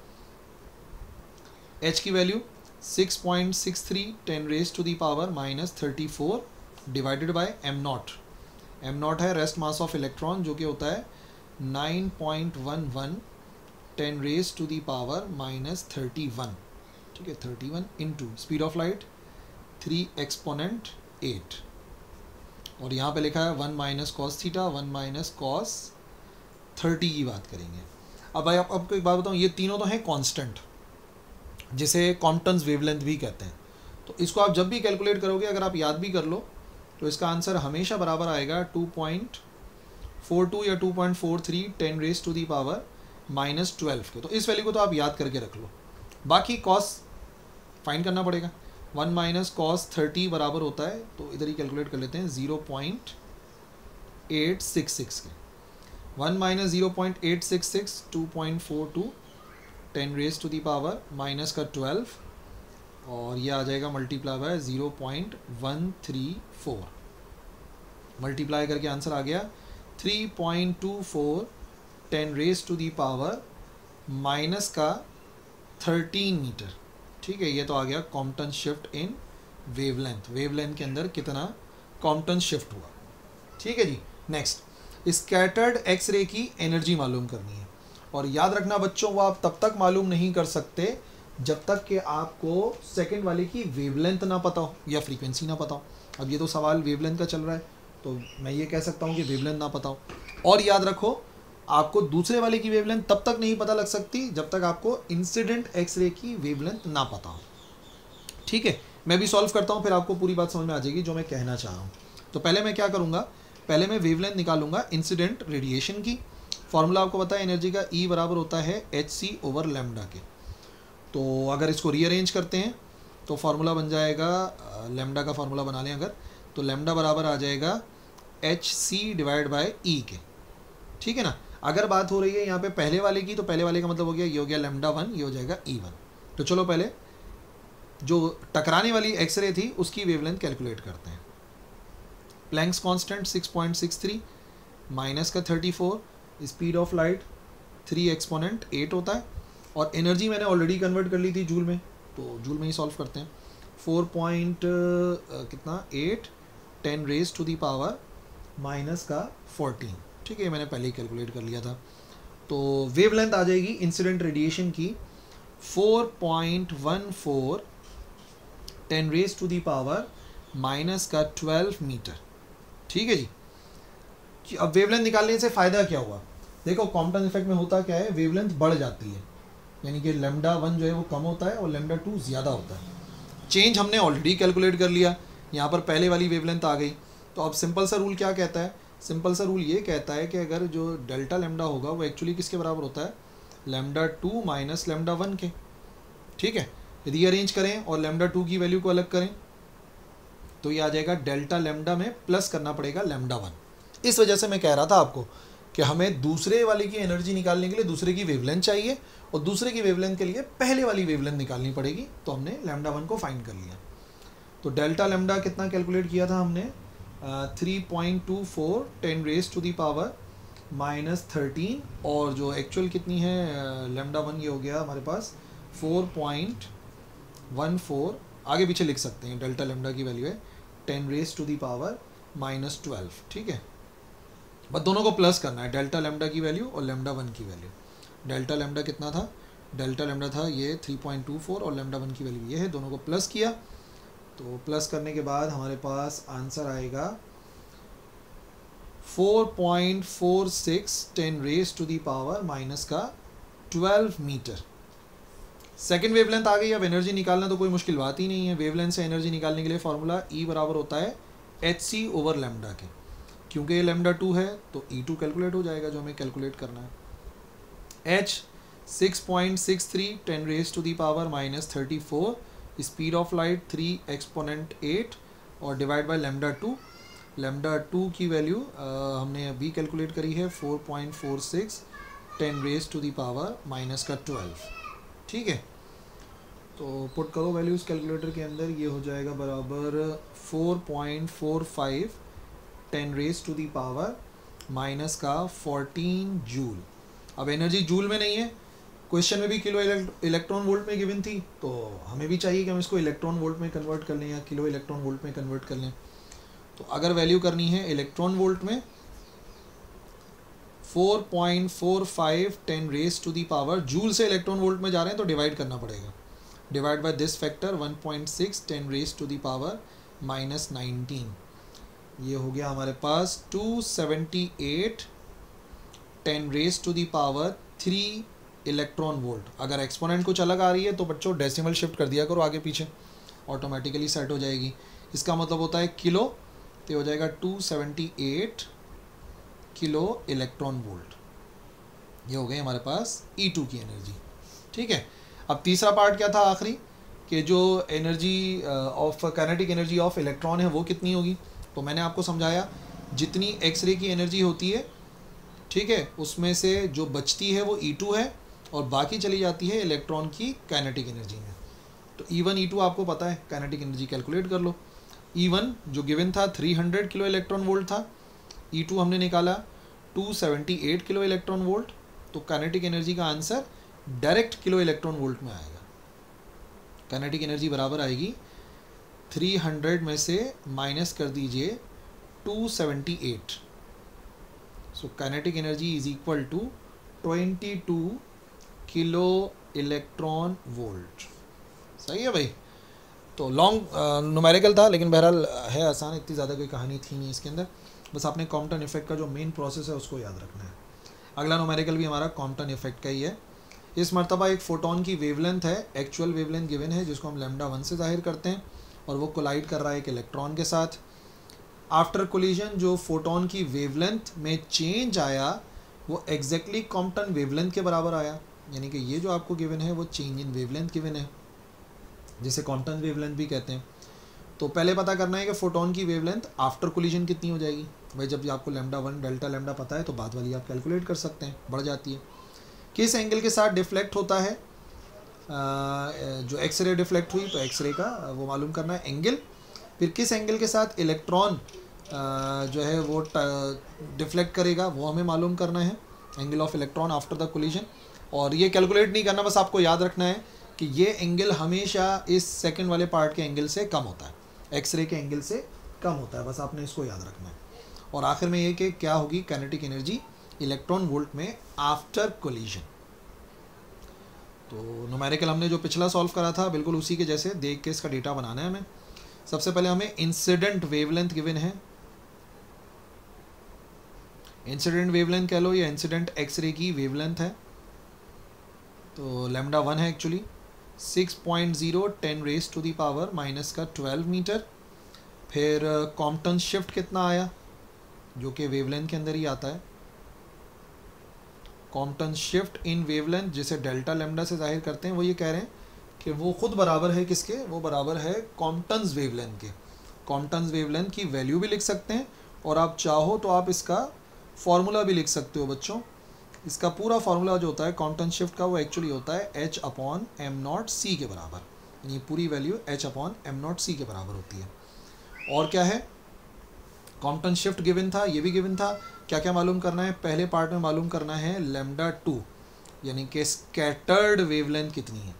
H की value 6.63 10⁻⁻34 divided by m0। m0 है रेस्ट मास ऑफ इलेक्ट्रॉन, जो कि होता है 9.11 10⁻⁻31, ठीक है, 31 into speed of light 3 exponent 8, और यहाँ पे लिखा है 1 - cos थीटा 1 - cos 30 की बात करेंगे। अब भाई आपको एक बात बताऊँ, ये तीनों तो हैं कांस्टेंट, जिसे कॉम्पटन्स वेवलेंथ भी कहते हैं। तो इसको आप जब भी कैलकुलेट करोगे, अगर आप याद भी कर लो, तो इसका आंसर हमेशा बराबर आएगा 2.42 या 2.43 10⁻⁻12 के। तो इस वैल्यू को तो आप याद करके रख लो। बाकी कॉस फाइंड करना पड़ेगा। 1 - cos 30 बराबर होता है, तो इधर ही कैलकुलेट कर लेते हैं 0.866 के। 1 - 0.866 2.42 10⁻⁻12, और ये आ जाएगा मल्टीप्लाई बाय 0.134, मल्टीप्लाई करके आंसर आ गया 3.24 10⁻⁻13 मीटर, ठीक है। ये तो आ गया Compton shift in wavelength, wavelength के अंदर कितना कॉम्पटन शिफ्ट हुआ, ठीक है जी। नेक्स्ट, स्कैटर्ड एक्सरे की एनर्जी मालूम करनी है, और याद रखना बच्चों, वो आप तब तक मालूम नहीं कर सकते जब तक कि आपको सेकंड वाले की वेवलेंथ ना पता हो या फ्रीक्वेंसी ना पता हो। अब ये तो सवाल वेवलेंथ का चल रहा है, तो मैं ये कह सकता हूँ कि वेवलेंथ ना पता हो। और याद रखो, आपको दूसरे वाले की वेवलेंथ तब तक नहीं पता लग सकती जब तक आपको इंसिडेंट एक्सरे की वेवलेंथ ना पता हो, ठीक है। मैं भी सॉल्व करता हूँ, फिर आपको पूरी बात समझ में आ जाएगी जो मैं कहना चाह रहा हूँ। तो पहले मैं क्या करूँगा, पहले मैं वेवलेंथ निकालूंगा इंसिडेंट रेडिएशन की। फॉर्मूला आपको पता है एनर्जी का, E बराबर होता है hc/λ के। तो अगर इसको रीअरेंज करते हैं तो फार्मूला बन जाएगा, लैम्डा का फार्मूला बना लें अगर, तो लैम्डा बराबर आ जाएगा H C divide by E के, ठीक है ना। अगर बात हो रही है यहाँ पे पहले वाले की, तो पहले वाले का मतलब हो गया, ये हो गया लैम्डा 1, ये हो जाएगा E1। तो चलो पहले जो टकराने वाली एक्सरे थी उसकी वेवलेंथ कैलकुलेट करते हैं। प्लैंक्स कांस्टेंट 6.63 माइनस का 34, स्पीड ऑफ लाइट 3 एक्सपोनेंट 8 होता है, और एनर्जी मैंने ऑलरेडी कन्वर्ट कर ली थी जूल में, तो जूल में ही सॉल्व करते हैं। 4.8 10 raise to the power minus का 14, ठीक है, मैंने पहले ही कैलकुलेट कर लिया था। तो वेवलेंथ आ जाएगी इंसिडेंट रेडिएशन की 4.14 10 raise to the power minus का 12 मीटर, ठीक है जी। अब वेवलेंथ निकालने से फ़ायदा क्या हुआ, देखो कॉम्पटन इफेक्ट में होता क्या है, वेवलेंथ बढ़ जाती है, यानी कि लैम्डा 1 जो है वो कम होता है और लैम्डा 2 ज़्यादा होता है। चेंज हमने ऑलरेडी कैलकुलेट कर लिया, यहाँ पर पहले वाली वेवलेंथ आ गई। तो अब सिंपल सा रूल क्या कहता है, सिंपल सा रूल ये कहता है कि अगर जो डेल्टा लैम्डा होगा वो एक्चुअली किसके बराबर होता है, लैम्डा 2 माइनस लैम्डा 1 के, ठीक है। रीअरेंज करें और लैम्डा 2 की वैल्यू को अलग करें तो ये आ जाएगा डेल्टा लैम्डा में प्लस करना पड़ेगा लैम्डा 1। इस वजह से मैं कह रहा था आपको कि हमें दूसरे वाले की एनर्जी निकालने के लिए दूसरे की वेवलेंथ चाहिए, और दूसरे की वेवलेंथ के लिए पहले वाली वेवलेंथ निकालनी पड़ेगी। तो हमने लैम्डा 1 को फाइंड कर लिया। तो डेल्टा लैम्डा कितना कैलकुलेट किया था हमने, 3.24 10 raise to the power minus 13, और जो एक्चुअल कितनी है लैम्डा 1 ये हो गया हमारे पास 4.14, आगे पीछे लिख सकते हैं, डेल्टा लैम्डा की वैल्यू है 10 raise to the power minus 12, ठीक है। बस दोनों को प्लस करना है, डेल्टा लैम्डा की वैल्यू और लैम्डा 1 की वैल्यू। डेल्टा लैम्डा कितना था, डेल्टा लैम्डा था ये 3.24 और लैम्डा 1 की वैल्यू ये है, दोनों को प्लस किया। तो प्लस करने के बाद हमारे पास आंसर आएगा 4.46 10 raise to the power minus का 12 मीटर। सेकेंड वेवलेंथ आ गई। अब एनर्जी निकालना तो कोई मुश्किल बात ही नहीं है। वेवलेंथ से एनर्जी निकालने के लिए फॉर्मूला E बराबर होता है HC ओवर लैम्डा के, क्योंकि ये लैम्डा 2 है तो E2 कैलकुलेट हो जाएगा जो हमें कैलकुलेट करना है। H 6.63 10 raise to the power minus 34, speed of light 3 exponent 8 और डिवाइड बाय लैम्डा 2। लैम्डा 2 की वैल्यू हमने अभी कैलकुलेट करी है 4.46 10 raise to the power minus का 12, ठीक है। तो पुट करो वैल्यूज़ कैलकुलेटर के अंदर, ये हो जाएगा बराबर 4.45 10 raise to the power minus का 14 जूल। अब एनर्जी जूल में नहीं है, क्वेश्चन में भी किलो इलेक्ट्रॉन वोल्ट में गिवन थी, तो हमें भी चाहिए कि हम इसको इलेक्ट्रॉन वोल्ट में कन्वर्ट कर लें या किलो इलेक्ट्रॉन वोल्ट में कन्वर्ट कर लें। तो अगर वैल्यू करनी है इलेक्ट्रॉन वोल्ट में 4.45 10 raise to the power, joule से इलेक्ट्रॉन वोल्ट में जा रहे हैं तो डिवाइड करना पड़ेगा, divide by this factor 1.6 10 raise to the power minus 19। ये हो गया हमारे पास 278 10 raise to the power 3 electron volt. अगर एक्सपोनेंट कुछ अलग आ रही है तो बच्चों डेसिमल शिफ्ट कर दिया करो आगे पीछे, ऑटोमेटिकली सेट हो जाएगी। इसका मतलब होता है किलो, तो हो जाएगा 278 किलो इलेक्ट्रॉन वोल्ट। ये हो गई हमारे पास E2 की एनर्जी, ठीक है। अब तीसरा पार्ट क्या था आखिरी, कि जो energy of kinetic energy of electron है वो कितनी होगी। तो मैंने आपको समझाया जितनी एक्सरे की एनर्जी होती है, ठीक है, उसमें से जो बचती है वो E2 है और बाकी चली जाती है इलेक्ट्रॉन की काइनेटिक एनर्जी में। तो E1 E2 आपको पता है, काइनेटिक एनर्जी कैलकुलेट कर लो। E1 जो गिवन था 300 किलो इलेक्ट्रॉन वोल्ट था, E2 हमने निकाला 278 किलो इलेक्ट्रॉन वोल्ट। तो काइनेटिक एनर्जी का answer direct kilo electron volt में आएगा। काइनेटिक एनर्जी बराबर आएगी 300 में से माइनस कर दीजिए 278, so kinetic energy is equal to 22 kilo electron volt. सही है भाई। तो लॉन्ग न्यूमेरिकल था, लेकिन बहरहाल है आसान, इतनी ज़्यादा कोई कहानी थी नहीं इसके अंदर। बस आपने कॉम्पटन इफेक्ट का जो मेन प्रोसेस है उसको याद रखना है। अगला न्यूमेरिकल भी हमारा कॉम्पटन इफेक्ट का ही है। इस मरतबा एक फोटोन की वेवलेंथ है, एक्चुअल वेवलेंथ गिवन है जिसको हम लैम्डा 1 से जाहिर करते हैं, और वो कोलाइड कर रहा है एक इलेक्ट्रॉन के साथ। आफ्टर कोलिजन जो फोटोन की वेवलेंथ में चेंज आया वो एग्जैक्टली कॉम्पटन वेवलेंथ के बराबर आया, यानी कि ये जो आपको गिवन है वो चेंज इन वेवलेंथ गिवन है, जिसे कॉम्पटन वेवलेंथ भी कहते हैं। तो पहले पता करना है कि फोटोन की वेवलेंथ आफ्टर कोलिजन कितनी हो जाएगी। भाई जब आपको लैम्डा 1 डेल्टा लैम्डा पता है तो बाद वाली आप कैलकुलेट कर सकते हैं, बढ़ जाती है। किस एंगल के साथ डिफ्लेक्ट होता है, जो एक्सरे डिफ्लेक्ट हुई तो एक्सरे का वो मालूम करना है एंगल। फिर किस एंगल के साथ इलेक्ट्रॉन जो है वो डिफ्लेक्ट करेगा वो हमें मालूम करना है, angle of electron after the collision. और ये कैलकुलेट नहीं करना, बस आपको याद रखना है कि ये एंगल हमेशा इस सेकंड वाले पार्ट के एंगल से कम होता है, एक्सरे के एंगल से कम होता है, बस आपने इसको याद रखना है। और आखिर में ये कि क्या होगी काइनेटिक एनर्जी इलेक्ट्रॉन वोल्ट में आफ्टर कोलिजन। तो न्यूमेरिकल हमने जो पिछला सॉल्व करा था बिल्कुल उसी के जैसे देख के इसका डेटा बनाना है हमें। सबसे पहले हमें इंसिडेंट वेवलेंथ गिवन है, इंसिडेंट वेवलेंथ कह लो या इंसिडेंट एक्सरे की वेवलेंथ है। तो लैम्डा 1 है actually 6.0 10 raise to the power minus का 12 मीटर। फिर कॉम्पटन शिफ्ट कितना आया जो कि वेवलेंथ के अंदर ही आता है, कॉम्पटन शिफ्ट इन वेवलेंथ जिसे डेल्टा लैम्डा से जाहिर करते हैं, वो ये कह रहे हैं कि वो खुद बराबर है किसके, वो बराबर है कॉम्पटन्स वेवलेंथ के। कॉम्पटन्स वेवलेंथ की वैल्यू भी लिख सकते हैं और आप चाहो तो आप इसका फॉर्मूला भी लिख सकते हो बच्चों। इसका पूरा फार्मूला जो होता है कॉम्पटन शिफ्ट का वो एक्चुअली होता है H/m0c के बराबर, यानी पूरी वैल्यू H/m0c के बराबर होती है। और क्या है, कॉम्पटन शिफ्ट गिवन था, ये भी गिवन था। क्या क्या मालूम करना है, पहले पार्ट में मालूम करना है लैम्डा 2 यानी कि स्कैटर्ड वेवलेंथ कितनी है,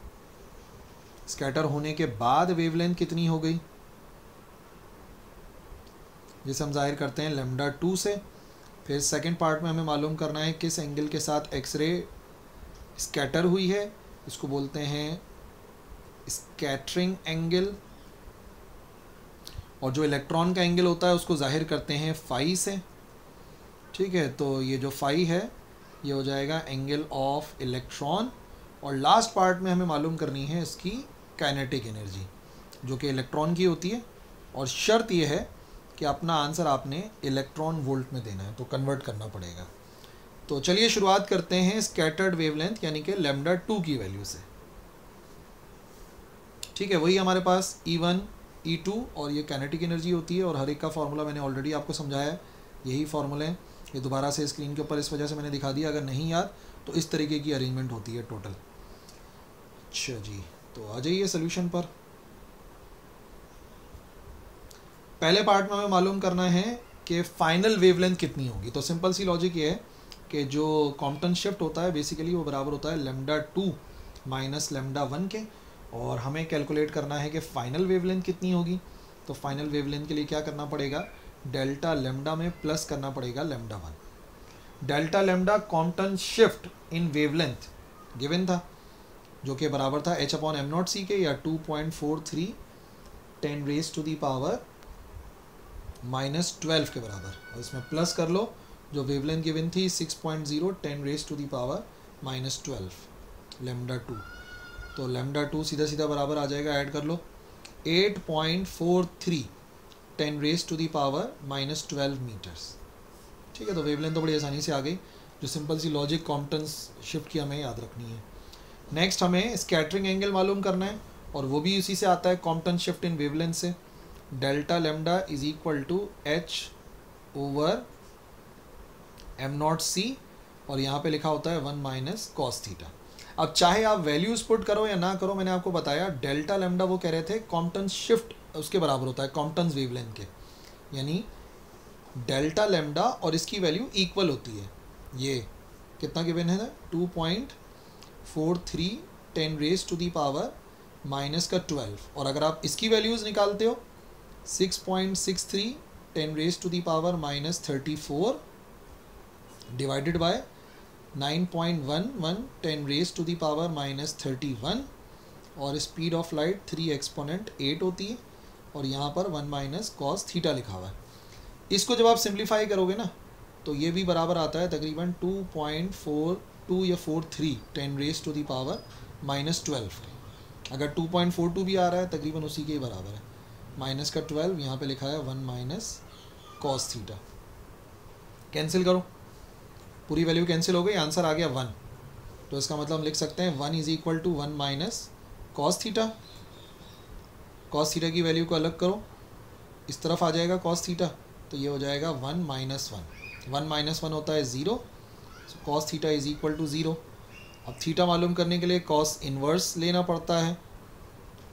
स्कैटर होने के बाद वेवलेंथ कितनी हो गई, जिसे हम जाहिर करते हैं लैम्डा 2 से। फिर सेकंड पार्ट में हमें मालूम करना है किस एंगल के साथ एक्सरे स्कैटर हुई है, इसको बोलते हैं स्कैटरिंग एंगल। और जो इलेक्ट्रॉन का एंगल होता है उसको जाहिर करते हैं फाई से, ठीक है। तो ये जो फाई है ये हो जाएगा एंगल ऑफ इलेक्ट्रॉन। और लास्ट पार्ट में हमें मालूम करनी है इसकी काइनेटिक एनर्जी जो कि इलेक्ट्रॉन की होती है। और शर्त ये है कि अपना आंसर आपने इलेक्ट्रॉन वोल्ट में देना है, तो कन्वर्ट करना पड़ेगा। तो चलिए शुरुआत करते हैं स्कैटर्ड वेवलेंथ यानी कि लैम्डा 2 की वैल्यू से, ठीक है। वही हमारे पास E1 E2 और ये काइनेटिक एनर्जी होती है। और हर एक का फार्मूला मैंने ऑलरेडी आपको समझाया है, यही फार्मूले हैं। ये दोबारा से स्क्रीन के ऊपर इस वजह से मैंने दिखा दिया, अगर नहीं याद तो इस तरीके की अरेंजमेंट होती है टोटल। अच्छा जी, तो आ जाइए सोल्यूशन पर। पहले पार्ट में हमें मालूम करना है कि फाइनल वेवलेंथ कितनी होगी। तो सिंपल सी लॉजिक ये है कि जो कॉम्पटन शिफ्ट होता है बेसिकली वो बराबर होता है लैम्डा 2 माइनस लैम्डा 1 के। और हमें कैलकुलेट करना है कि फ़ाइनल वेवलेंथ कितनी होगी। तो फाइनल वेवलेंथ के लिए क्या करना पड़ेगा, डेल्टा लैम्डा में प्लस करना पड़ेगा lambda 1। Delta lambda Compton shift in wavelength given था जो कि बराबर था H/m0c के या 2.43 10 रेज टू दी पावर -12 के बराबर। और इसमें प्लस कर लो, जो वेवलेंथ गिवन थी 6.0 10 raise to the power -12 lambda 2। तो लैम्डा 2 सीधा सीधा बराबर आ जाएगा, ऐड कर लो 8.43 10 raise to the power -12 metres, ठीक है। तो वेवलेंथ तो बड़ी आसानी से आ गई, जो सिंपल सी लॉजिक कॉम्पटन शिफ्ट की हमें याद रखनी है। नेक्स्ट हमें स्कैटरिंग एंगल मालूम करना है और वो भी उसी से आता है कॉम्पटन शिफ्ट इन वेवलेंथ से। Delta lambda is equal to H/m0c और यहाँ पे लिखा होता है 1 माइनस कॉस थीटा। अब चाहे आप वैल्यूज पुट करो या ना करो, मैंने आपको बताया डेल्टा लैम्डा वो कह रहे थे कॉम्पटन शिफ्ट उसके बराबर होता है कॉम्पटन वेवलेंथ के, यानी डेल्टा लैम्डा और इसकी वैल्यू इक्वल होती है। ये कितना गिवन है ना, 2.43 10 रेज टू दी पावर -12। और अगर आप इसकी वैल्यूज़ निकालते हो 6.63 10 raise to the power -34 divided by 9.11 10 raise to the power -31 और स्पीड ऑफ लाइट 3 एक्सपोनेंट 8 होती है और यहाँ पर 1 माइनस कॉस थीटा लिखा हुआ है। इसको जब आप सिंप्लीफाई करोगे ना तो ये भी बराबर आता है तकरीबन 2.42 या 43 10 रेज टू दी पावर -12। अगर 2.42 भी आ रहा है तकरीबन उसी के ही बराबर है, माइनस का 12 यहाँ पे लिखा है 1 माइनस कॉस थीटा। कैंसिल करो, पूरी वैल्यू कैंसिल हो गई, आंसर आ गया 1। तो इसका मतलब हम लिख सकते हैं 1 is equal to 1 minus cos theta. Cos theta की वैल्यू को अलग करो, इस तरफ आ जाएगा कॉस थीटा, तो ये हो जाएगा 1 माइनस 1। 1 माइनस 1 होता है 0, so cos theta is equal to 0। अब थीटा मालूम करने के लिए कॉस इन्वर्स लेना पड़ता है।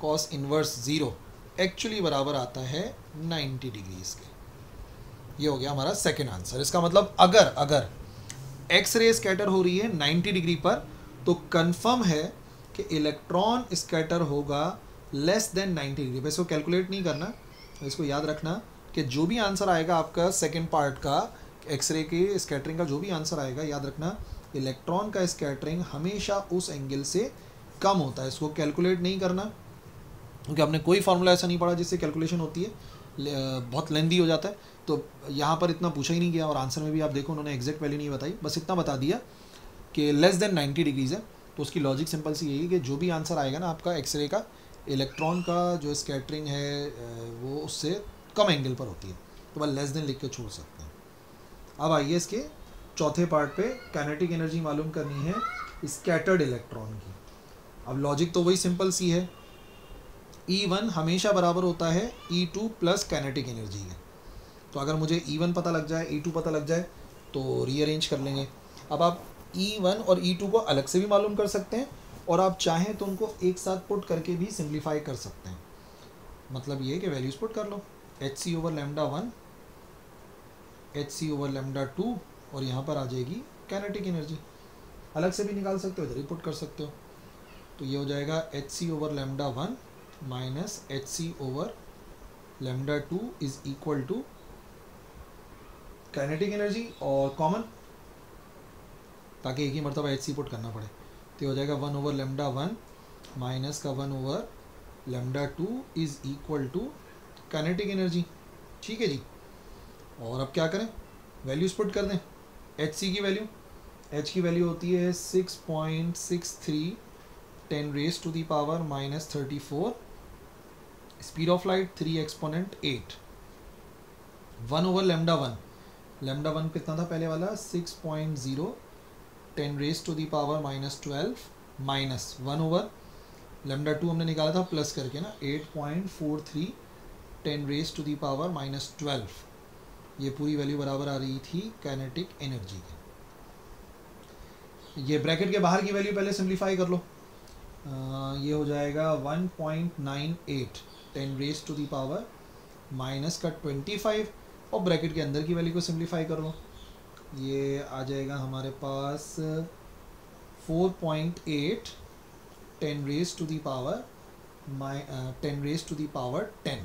कॉस इन्वर्स 0 एक्चुअली बराबर आता है 90 डिग्रीज के। ये हो गया हमारा सेकेंड आंसर। इसका मतलब अगर एक्स रे स्कैटर हो रही है 90 डिग्री पर, तो कंफर्म है कि इलेक्ट्रॉन स्कैटर होगा लेस देन 90 डिग्री पर। इसको कैलकुलेट नहीं करना, इसको याद रखना कि जो भी आंसर आएगा आपका सेकेंड पार्ट का एक्सरे के स्कैटरिंग का, जो भी आंसर आएगा याद रखना इलेक्ट्रॉन का स्कैटरिंग हमेशा उस एंगल से कम होता है। इसको कैलकुलेट नहीं करना, क्योंकि आपने कोई फार्मूला ऐसा नहीं पढ़ा जिससे कैलकुलेशन होती है, बहुत लेंदी हो जाता है। तो यहाँ पर इतना पूछा ही नहीं गया, और आंसर में भी आप देखो उन्होंने एग्जैक्ट वैल्यू नहीं बताई, बस इतना बता दिया कि लेस देन 90 डिग्रीज है। तो उसकी लॉजिक सिंपल सी यही है कि जो भी आंसर आएगा ना आपका एक्सरे का, इलेक्ट्रॉन का जो स्कैटरिंग है वो उससे कम एंगल पर होती है, तो बस लेस देन लिख के छोड़ सकते हैं। अब आइए इसके चौथे पार्ट पे, काइनेटिक एनर्जी मालूम करनी है स्कैटर्ड इलेक्ट्रॉन की। अब लॉजिक तो वही सिंपल सी है, E1 हमेशा बराबर होता है E2 प्लस काइनेटिक एनर्जी है। तो अगर मुझे E1 पता लग जाए, E2 पता लग जाए, तो रीअरेंज कर लेंगे। अब आप E1 और E2 को अलग से भी मालूम कर सकते हैं, और आप चाहें तो उनको एक साथ पुट करके भी सिंप्लीफाई कर सकते हैं। मतलब ये कि वैल्यूज पुट कर लो, HC over lambda 1, HC over lambda 2, और यहाँ पर आ जाएगी काइनेटिक एनर्जी। अलग से भी निकाल सकते हो, इधर ही पुट कर सकते हो। तो ये हो जाएगा HC over lambda 1 minus HC over lambda 2 is equal to kinetic energy और कॉमन, ताकि एक ही मरतबा HC पुट करना पड़े। तो हो जाएगा 1 ओवर लैम्डा 1 माइनस का 1 over lambda 2 is equal to kinetic energy. ठीक है जी। और अब क्या करें, वैल्यूज पुट कर दें। HC की वैल्यू, H की वैल्यू होती है 6.63 10 raise to the power minus 34, speed of light 3 exponent 8। 1 over lambda 1, lambda 1 कितना था पहले वाला 6.0 10 raise to the power minus 12 minus 1 over lambda 2 हमने निकाला था प्लस करके ना 8.43 10 raise to the power minus 12। ये पूरी वैल्यू बराबर आ रही थी काइनेटिक एनर्जी की। ये ब्रैकेट के बाहर की वैल्यू पहले सिंप्लीफाई कर लो। ये हो जाएगा 1.98 10 raise to the power minus का 25, और ब्रैकेट के अंदर की वैल्यू को सिंप्लीफाई कर लो। ये आ जाएगा हमारे पास 4.8 10 raise to the power 10 raise to the power 10,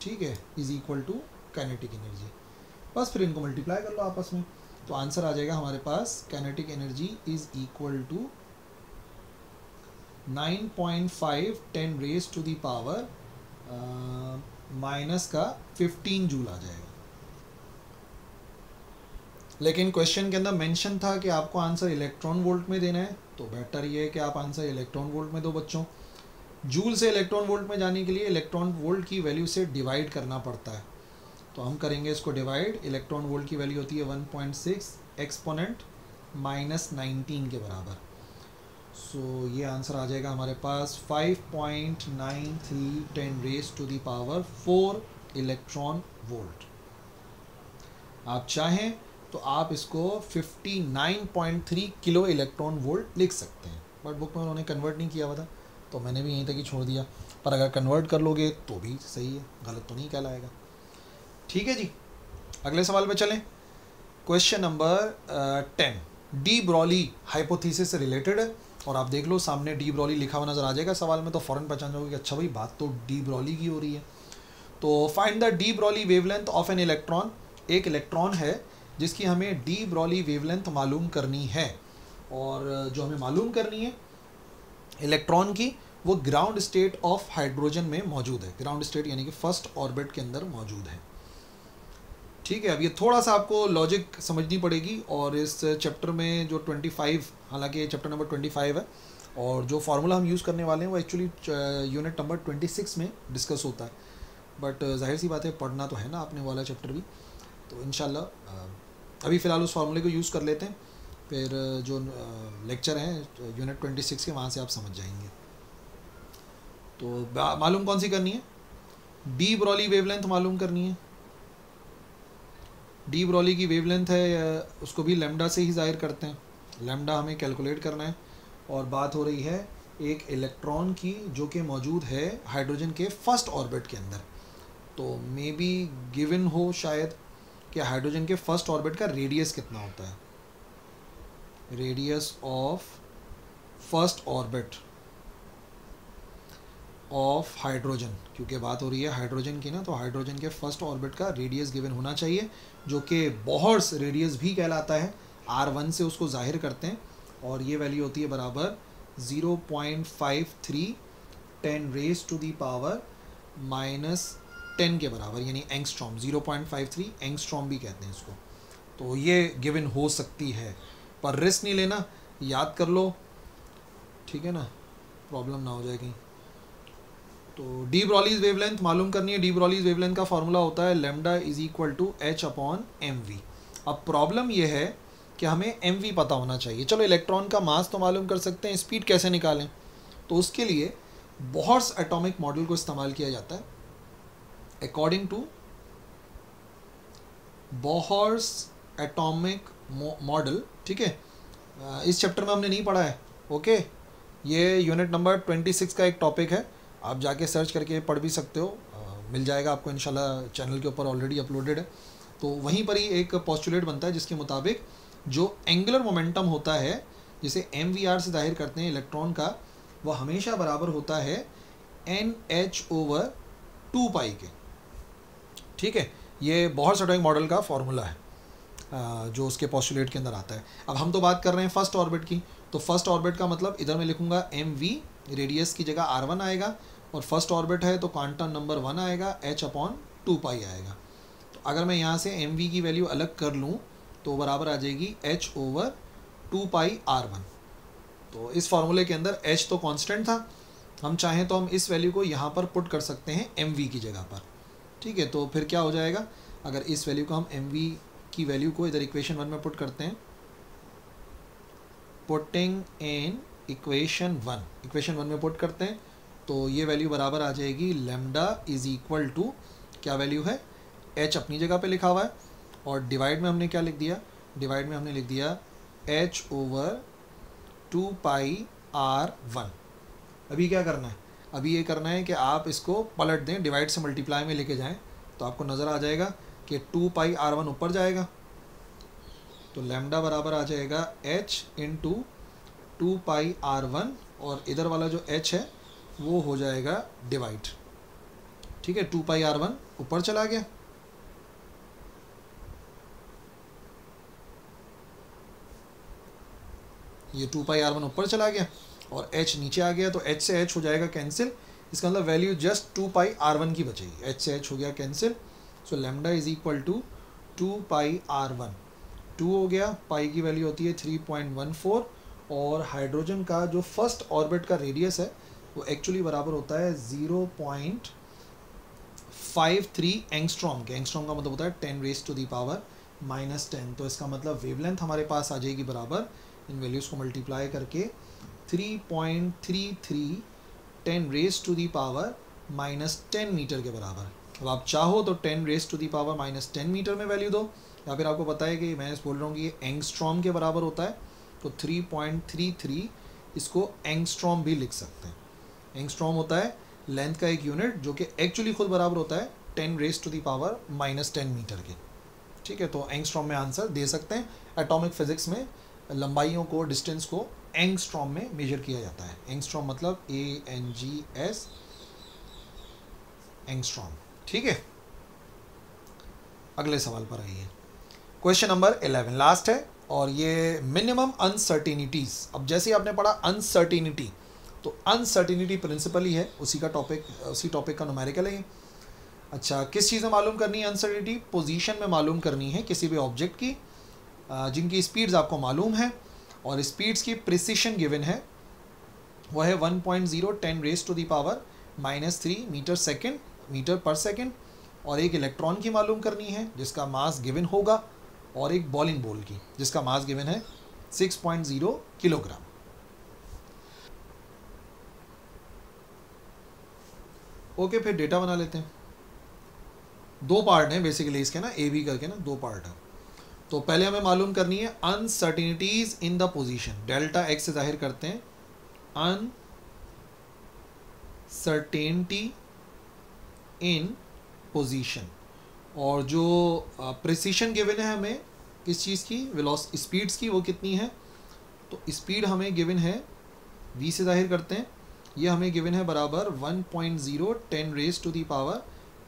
ठीक है, is equal to kinetic energy. बस फिर इनको मल्टीप्लाई कर लो आपस में, तो आंसर आ जाएगा हमारे पास kinetic energy is equal to 9.5 10 raise to the power minus का 15 जूल आ जाएगा। लेकिन क्वेश्चन के अंदर मेंशन था कि आपको आंसर इलेक्ट्रॉन वोल्ट में देना है, तो बेटर ये है कि आप आंसर इलेक्ट्रॉन वोल्ट में दो बच्चों। जूल से इलेक्ट्रॉन वोल्ट में जाने के लिए इलेक्ट्रॉन वोल्ट की वैल्यू से डिवाइड करना पड़ता है, तो हम करेंगे इसको डिवाइड। इलेक्ट्रॉन वोल्ट की वैल्यू होती है 1.6 एक्सपोनेंट माइनस 19 के बराबर। सो ये आंसर आ जाएगा हमारे पास 5.93 10 raise to the power 4 electron volt. आप चाहें तो आप इसको 59.3 किलो इलेक्ट्रॉन वोल्ट लिख सकते हैं, बट बुक में उन्होंने कन्वर्ट नहीं किया हुआ था, तो मैंने भी यहीं तक ही छोड़ दिया। पर अगर कन्वर्ट कर लोगे तो भी सही है, गलत तो नहीं कहलाएगा। ठीक है जी, अगले सवाल पे चलें। Question number 10 D Broly hypothesis से रिलेटेड है, और आप देख लो सामने डी ब्रॉली लिखा हुआ नजर आ जाएगा सवाल में, तो फौरन पहचान जाओगे कि अच्छा भाई बात तो डी ब्रॉली की हो रही है। तो find the D Broly wavelength of an electron. एक इलेक्ट्रॉन है जिसकी हमें डी ब्रॉली वेवलेंथ मालूम करनी है, और जो हमें मालूम करनी है इलेक्ट्रॉन की, वो ग्राउंड स्टेट ऑफ हाइड्रोजन में मौजूद है। ग्राउंड स्टेट यानी कि फर्स्ट ऑर्बिट के अंदर मौजूद है। ठीक है, अब ये थोड़ा सा आपको लॉजिक समझनी पड़ेगी, और इस चैप्टर में जो 25, हालांकि ये चैप्टर नंबर 25 है, और जो फार्मूला हम यूज़ करने वाले हैं वो एक्चुअली यूनिट नंबर 26 में डिस्कस होता है। बट जाहिर सी बात है पढ़ना तो है ना आपने वाला चैप्टर भी, तो इंशाल्लाह अभी फ़िलहाल उस फार्मूले को यूज़ कर लेते हैं फिर जो लेक्चर हैं यूनिट 26 के, वहाँ से आप समझ जाएंगे। तो मालूम कौन सी करनी है? डी ब्रॉली वेवलेंथ मालूम करनी है। डी ब्रॉली की वेवलेंथ है, उसको भी लैम्डा से ही जाहिर करते हैं। लैम्डा हमें कैलकुलेट करना है, और बात हो रही है एक इलेक्ट्रॉन की जो कि मौजूद है हाइड्रोजन के फर्स्ट ऑर्बिट के अंदर। तो मे बी गिवन हो शायद कि हाइड्रोजन के फर्स्ट ऑर्बिट का रेडियस कितना होता है। Radius of first orbit of hydrogen, क्योंकि बात हो रही है हाइड्रोजन की ना, तो हाइड्रोजन के फर्स्ट ऑर्बिट का रेडियस गिवन होना चाहिए, जो कि बोहर्स रेडियस भी कहलाता है। R1 से उसको जाहिर करते हैं, और ये वैल्यू होती है बराबर 0.53 10⁻⁻10 के बराबर, यानी एंगस्ट्रॉम। 0.53 एंगस्ट्रॉम भी कहते हैं इसको। तो ये गिवन हो सकती है, पर रिस्क नहीं लेना, याद कर लो, ठीक है ना, प्रॉब्लम ना हो जाएगी। तो डी ब्रॉलीज वेवलेंथ मालूम करनी है। डी ब्रॉलीज वेवलेंथ का फॉर्मूला होता है lambda is equal to h/mv। अब प्रॉब्लम ये है कि हमें mv पता होना चाहिए। चलो इलेक्ट्रॉन का मास तो मालूम कर सकते हैं, स्पीड कैसे निकालें? तो उसके लिए बोहर्स एटॉमिक मॉडल को इस्तेमाल किया जाता है। According to Bohr's atomic model, ठीक है, इस चैप्टर में हमने नहीं पढ़ा है, ओके। ये यूनिट नंबर 26 का एक टॉपिक है, आप जाके सर्च करके पढ़ भी सकते हो, मिल जाएगा आपको इंशाल्लाह, चैनल के ऊपर ऑलरेडी अपलोडेड है। तो वहीं पर ही एक पोस्टुलेट बनता है जिसके मुताबिक जो एंगुलर मोमेंटम होता है, जिसे mvr से जाहिर करते हैं इलेक्ट्रॉन का, वह हमेशा बराबर होता है nh/2π के, ठीक है। ये बोहर्स एटॉमिक मॉडल का फॉर्मूला है जो उसके पोस्टुलेट के अंदर आता है। अब हम तो बात कर रहे हैं फर्स्ट ऑर्बिट की, तो फर्स्ट ऑर्बिट का मतलब इधर मैं लिखूंगा mv, रेडियस की जगह r1 आएगा, और फर्स्ट ऑर्बिट है तो क्वांटम नंबर 1 आएगा, h/2π आएगा। तो अगर मैं यहाँ से mv की वैल्यू अलग कर लूँ तो बराबर आ जाएगी h/2πr1। तो इस फार्मूले के अंदर h तो कांस्टेंट था, हम चाहें तो हम इस वैल्यू को यहाँ पर पुट कर सकते हैं mv की जगह पर, ठीक है। तो फिर क्या हो जाएगा, अगर इस वैल्यू को हम mv की वैल्यू को इधर इक्वेशन 1 में पुट करते हैं, पुटिंग इन इक्वेशन 1 में पुट करते हैं, तो ये वैल्यू बराबर आ जाएगी लैम्डा इज इक्वल टू, क्या वैल्यू है, h अपनी जगह पे लिखा हुआ है, और डिवाइड में हमने क्या लिख दिया, डिवाइड में हमने लिख दिया h/2πr1। अभी क्या करना है, अभी ये करना है कि आप इसको पलट दें, डिवाइड से मल्टीप्लाई में लेके जाएं, तो आपको नज़र आ जाएगा कि 2πr1 ऊपर जाएगा, तो लैम्डा बराबर आ जाएगा h/2πr1, और इधर वाला जो h है वो हो जाएगा डिवाइड, ठीक है। 2πr1 ऊपर चला गया, ये 2πr1 ऊपर चला गया, और h नीचे आ गया, तो h से h हो जाएगा कैंसिल। इसका मतलब वैल्यू जस्ट 2πr1 की बचेगी, h से h हो गया cancel. So lambda is equal to 2πr1, 2 हो गया, पाई की वैल्यू होती है 3.14, और हाइड्रोजन का जो फर्स्ट ऑर्बिट का रेडियस है वो एक्चुअली बराबर होता है 0.53 एंगस्ट्रॉम के। एंगस्ट्रॉम का मतलब होता है 10⁻⁻10। तो इसका मतलब वेवलेंथ हमारे पास आ जाएगी बराबर, इन वैल्यूज़ को मल्टीप्लाई करके 3.33 10⁻⁻10 मीटर के बराबर। अब आप चाहो तो 10⁻⁻10 मीटर में वैल्यू दो, या फिर आपको पता है कि मैं बोल रहा हूँ कि ये एंगस्ट्रॉम के बराबर होता है, तो 3.33 इसको एंगस्ट्रॉम भी लिख सकते हैं। एंगस्ट्रॉम होता है लेंथ का एक यूनिट, जो कि एक्चुअली खुद बराबर होता है 10⁻⁻10 मीटर के, ठीक है। तो एंगस्ट्रॉम में आंसर दे सकते हैं। एटॉमिक फिजिक्स में लंबाइयों को, डिस्टेंस को एंगस्ट्रॉम में मेजर किया जाता है। एंगस्ट्रॉम मतलब ANGS, एंगस्ट्रॉम, ठीक है। अगले सवाल पर आइए, क्वेश्चन नंबर 11 लास्ट है, और ये मिनिमम अनसर्टेनिटीज। अब जैसे ही आपने पढ़ा अनसर्टेनिटी, तो अनसर्टेनिटी प्रिंसिपल ही है, उसी टॉपिक का न्यूमेरिकल है ये। अच्छा, किस चीज़ में मालूम करनी है अनसर्टेनिटी? पोजीशन में मालूम करनी है किसी भी ऑब्जेक्ट की, जिनकी स्पीड्स आपको मालूम है, और स्पीड्स की प्रिसिशन गिवन है, वह है 1.0 10⁻³ मीटर पर सेकेंड, और एक इलेक्ट्रॉन की मालूम करनी है जिसका मास गिवन होगा, और एक बॉलिंग बॉल की जिसका मास गिवन है 6.0 किलोग्राम। ओके, फिर डेटा बना लेते हैं। दो पार्ट हैं बेसिकली इसके ना, ए बी करके ना दो पार्ट है। तो पहले हमें मालूम करनी है uncertainties in the position. Delta x से जाहिर करते हैं अनसर्टेनिटी इन पोजीशन, और जो प्रिसिशन गिवन है हमें किस चीज़ की, वेलोसिटी स्पीड्स की, वो कितनी है, तो स्पीड हमें गिवन है v से जाहिर करते हैं, ये हमें गिवन है बराबर 1.0 10 raise to the power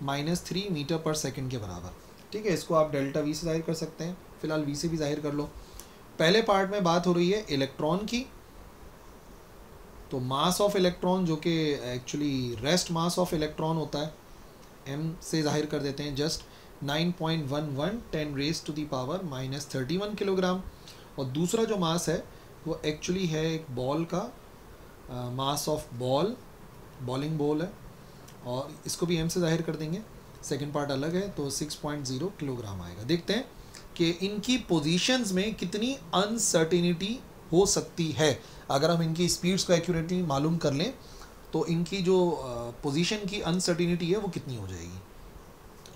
-3 metre पर सेकंड के बराबर। ठीक है, इसको आप डेल्टा v से जाहिर कर सकते हैं, फिलहाल v से भी जाहिर कर लो। पहले पार्ट में बात हो रही है इलेक्ट्रॉन की, तो मास ऑफ इलेक्ट्रॉन जो कि actually rest mass of electron होता है, m से जाहिर कर देते हैं just 9.11 10 raise to the power -31 kilogram. और दूसरा जो मास है वो एक्चुअली है एक बॉल का mass of ball, bowling ball है, और इसको भी m से जाहिर कर देंगे, सेकंड पार्ट अलग है, तो 6.0 किलोग्राम आएगा। देखते हैं कि इनकी पोजीशंस में कितनी अनसर्टिनिटी हो सकती है। अगर हम इनकी स्पीड्स को एक्यूरेटली मालूम कर लें तो इनकी जो पोजीशन की अनसर्टिनिटी है वो कितनी हो जाएगी,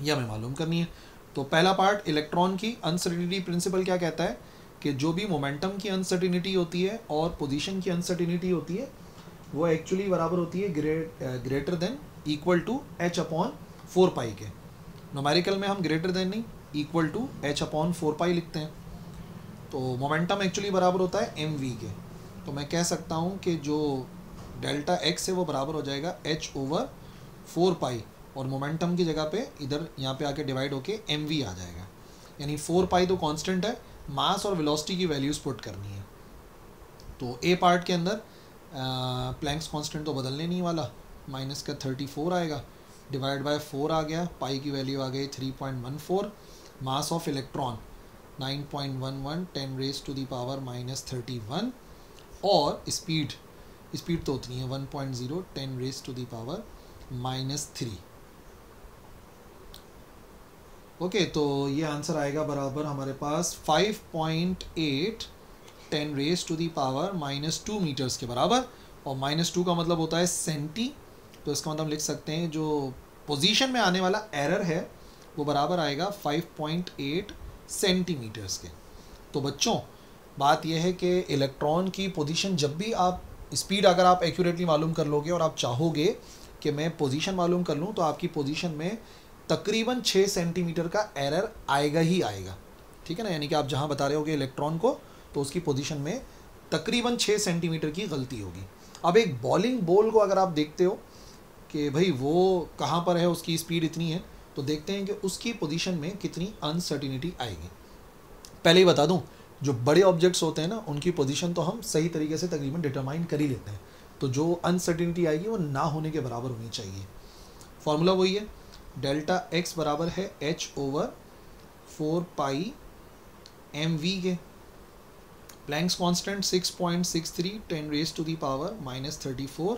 ये हमें मालूम करनी है। तो पहला पार्ट इलेक्ट्रॉन की अनसर्टिनिटी प्रिंसिपल क्या कहता है कि जो भी मोमेंटम की अनसर्टिनिटी होती है और पोजीशन की अनसर्टिनिटी होती है वो एक्चुअली बराबर होती है greater than equal to h/4 pi के। न्यूमेरिकल में हम ग्रेटर देन नहीं, इक्वल टू h/4 पाई लिखते हैं। तो मोमेंटम एक्चुअली बराबर होता है mv के, तो मैं कह सकता हूँ कि जो डेल्टा x है वो बराबर हो जाएगा h/4 पाई, और मोमेंटम की जगह पे इधर यहाँ पे आके डिवाइड होके mv आ जाएगा, यानी 4 पाई तो कांस्टेंट है, मास और वेलोसिटी की वैल्यूज़ पुट करनी है। तो ए पार्ट के अंदर प्लैंक्स कांस्टेंट तो बदलने नहीं वाला, माइनस का 34 आएगा, डिवाइड बाय 4 आ गया, पाई की वैल्यू आ गई 3.14, mass of electron 9.11 10 raise to the power -31, और स्पीड तो उतनी है 1.0 10 raise to the power -3। Okay, तो ये आंसर आएगा बराबर हमारे पास 5.8 10 raise to the power -2 metres के बराबर, और -2 का मतलब होता है सेंटी, तो इसका मतलब लिख सकते हैं जो पोजीशन में आने वाला एरर है वो बराबर आएगा 5.8 सेंटीमीटर्स के। तो बच्चों बात यह है कि इलेक्ट्रॉन की पोजीशन, जब भी आप स्पीड अगर आप एक्यूरेटली मालूम कर लोगे और आप चाहोगे कि मैं पोजीशन मालूम कर लूँ, तो आपकी पोजीशन में तकरीबन 6 सेंटीमीटर का एरर आएगा ही आएगा। ठीक है ना, यानी कि आप जहाँ बता रहे होगे इलेक्ट्रॉन को, तो उसकी पोजीशन में तकरीबन 6 सेंटीमीटर की गलती होगी। अब एक बॉलिंग बॉल को अगर आप देखते हो कि भाई वो कहाँ पर है, उसकी स्पीड इतनी है, तो देखते हैं कि उसकी पोजीशन में कितनी अनसर्टिनिटी आएगी। पहले ही बता दूं, जो बड़े ऑब्जेक्ट्स होते हैं ना, उनकी पोजीशन तो हम सही तरीके से तकरीबन डिटरमाइन कर ही लेते हैं, तो जो अनसर्टिनिटी आएगी वो ना होने के बराबर होनी चाहिए। फॉर्मूला वही है, डेल्टा एक्स बराबर है h/4 पाई mv के, Planck's constant 6.63 10 raise to the power -34,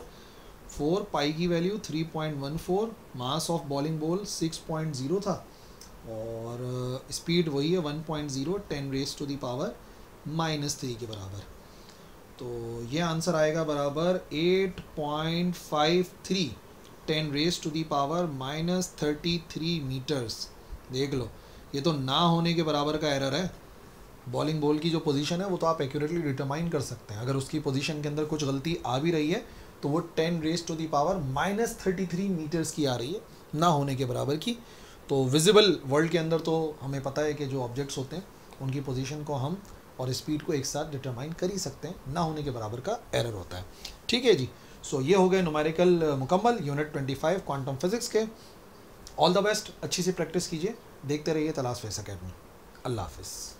4 pi की value 3.14, mass of bowling ball 6.0 था, और स्पीड वही है 1.0 10 रेज टू दी पावर -3 के बराबर। तो ये आंसर आएगा बराबर 8.53 10 raise to the power -33 metres. देख लो, ये तो ना होने के बराबर का एरर है। बॉलिंग बॉल की जो पोजीशन है वो तो आप एक्यूरेटली डिटरमाइन कर सकते हैं, अगर उसकी पोजीशन के अंदर कुछ गलती आ भी रही है तो वो 10 raise to the power -33 metres की आ रही है, ना होने के बराबर की। तो विजिबल वर्ल्ड के अंदर तो हमें पता है कि जो ऑब्जेक्ट्स होते हैं उनकी पोजीशन को हम और स्पीड को एक साथ डिटरमाइन कर ही सकते हैं, ना होने के बराबर का एरर होता है। ठीक है जी, सो ये हो गए न्यूमेरिकल मुकम्मल यूनिट 25 क्वांटम फिजिक्स के। ऑल द बेस्ट, अच्छी सी प्रैक्टिस कीजिए, देखते रहिए तलाश फेस अकेडमी। अल्लाह हाफिज़।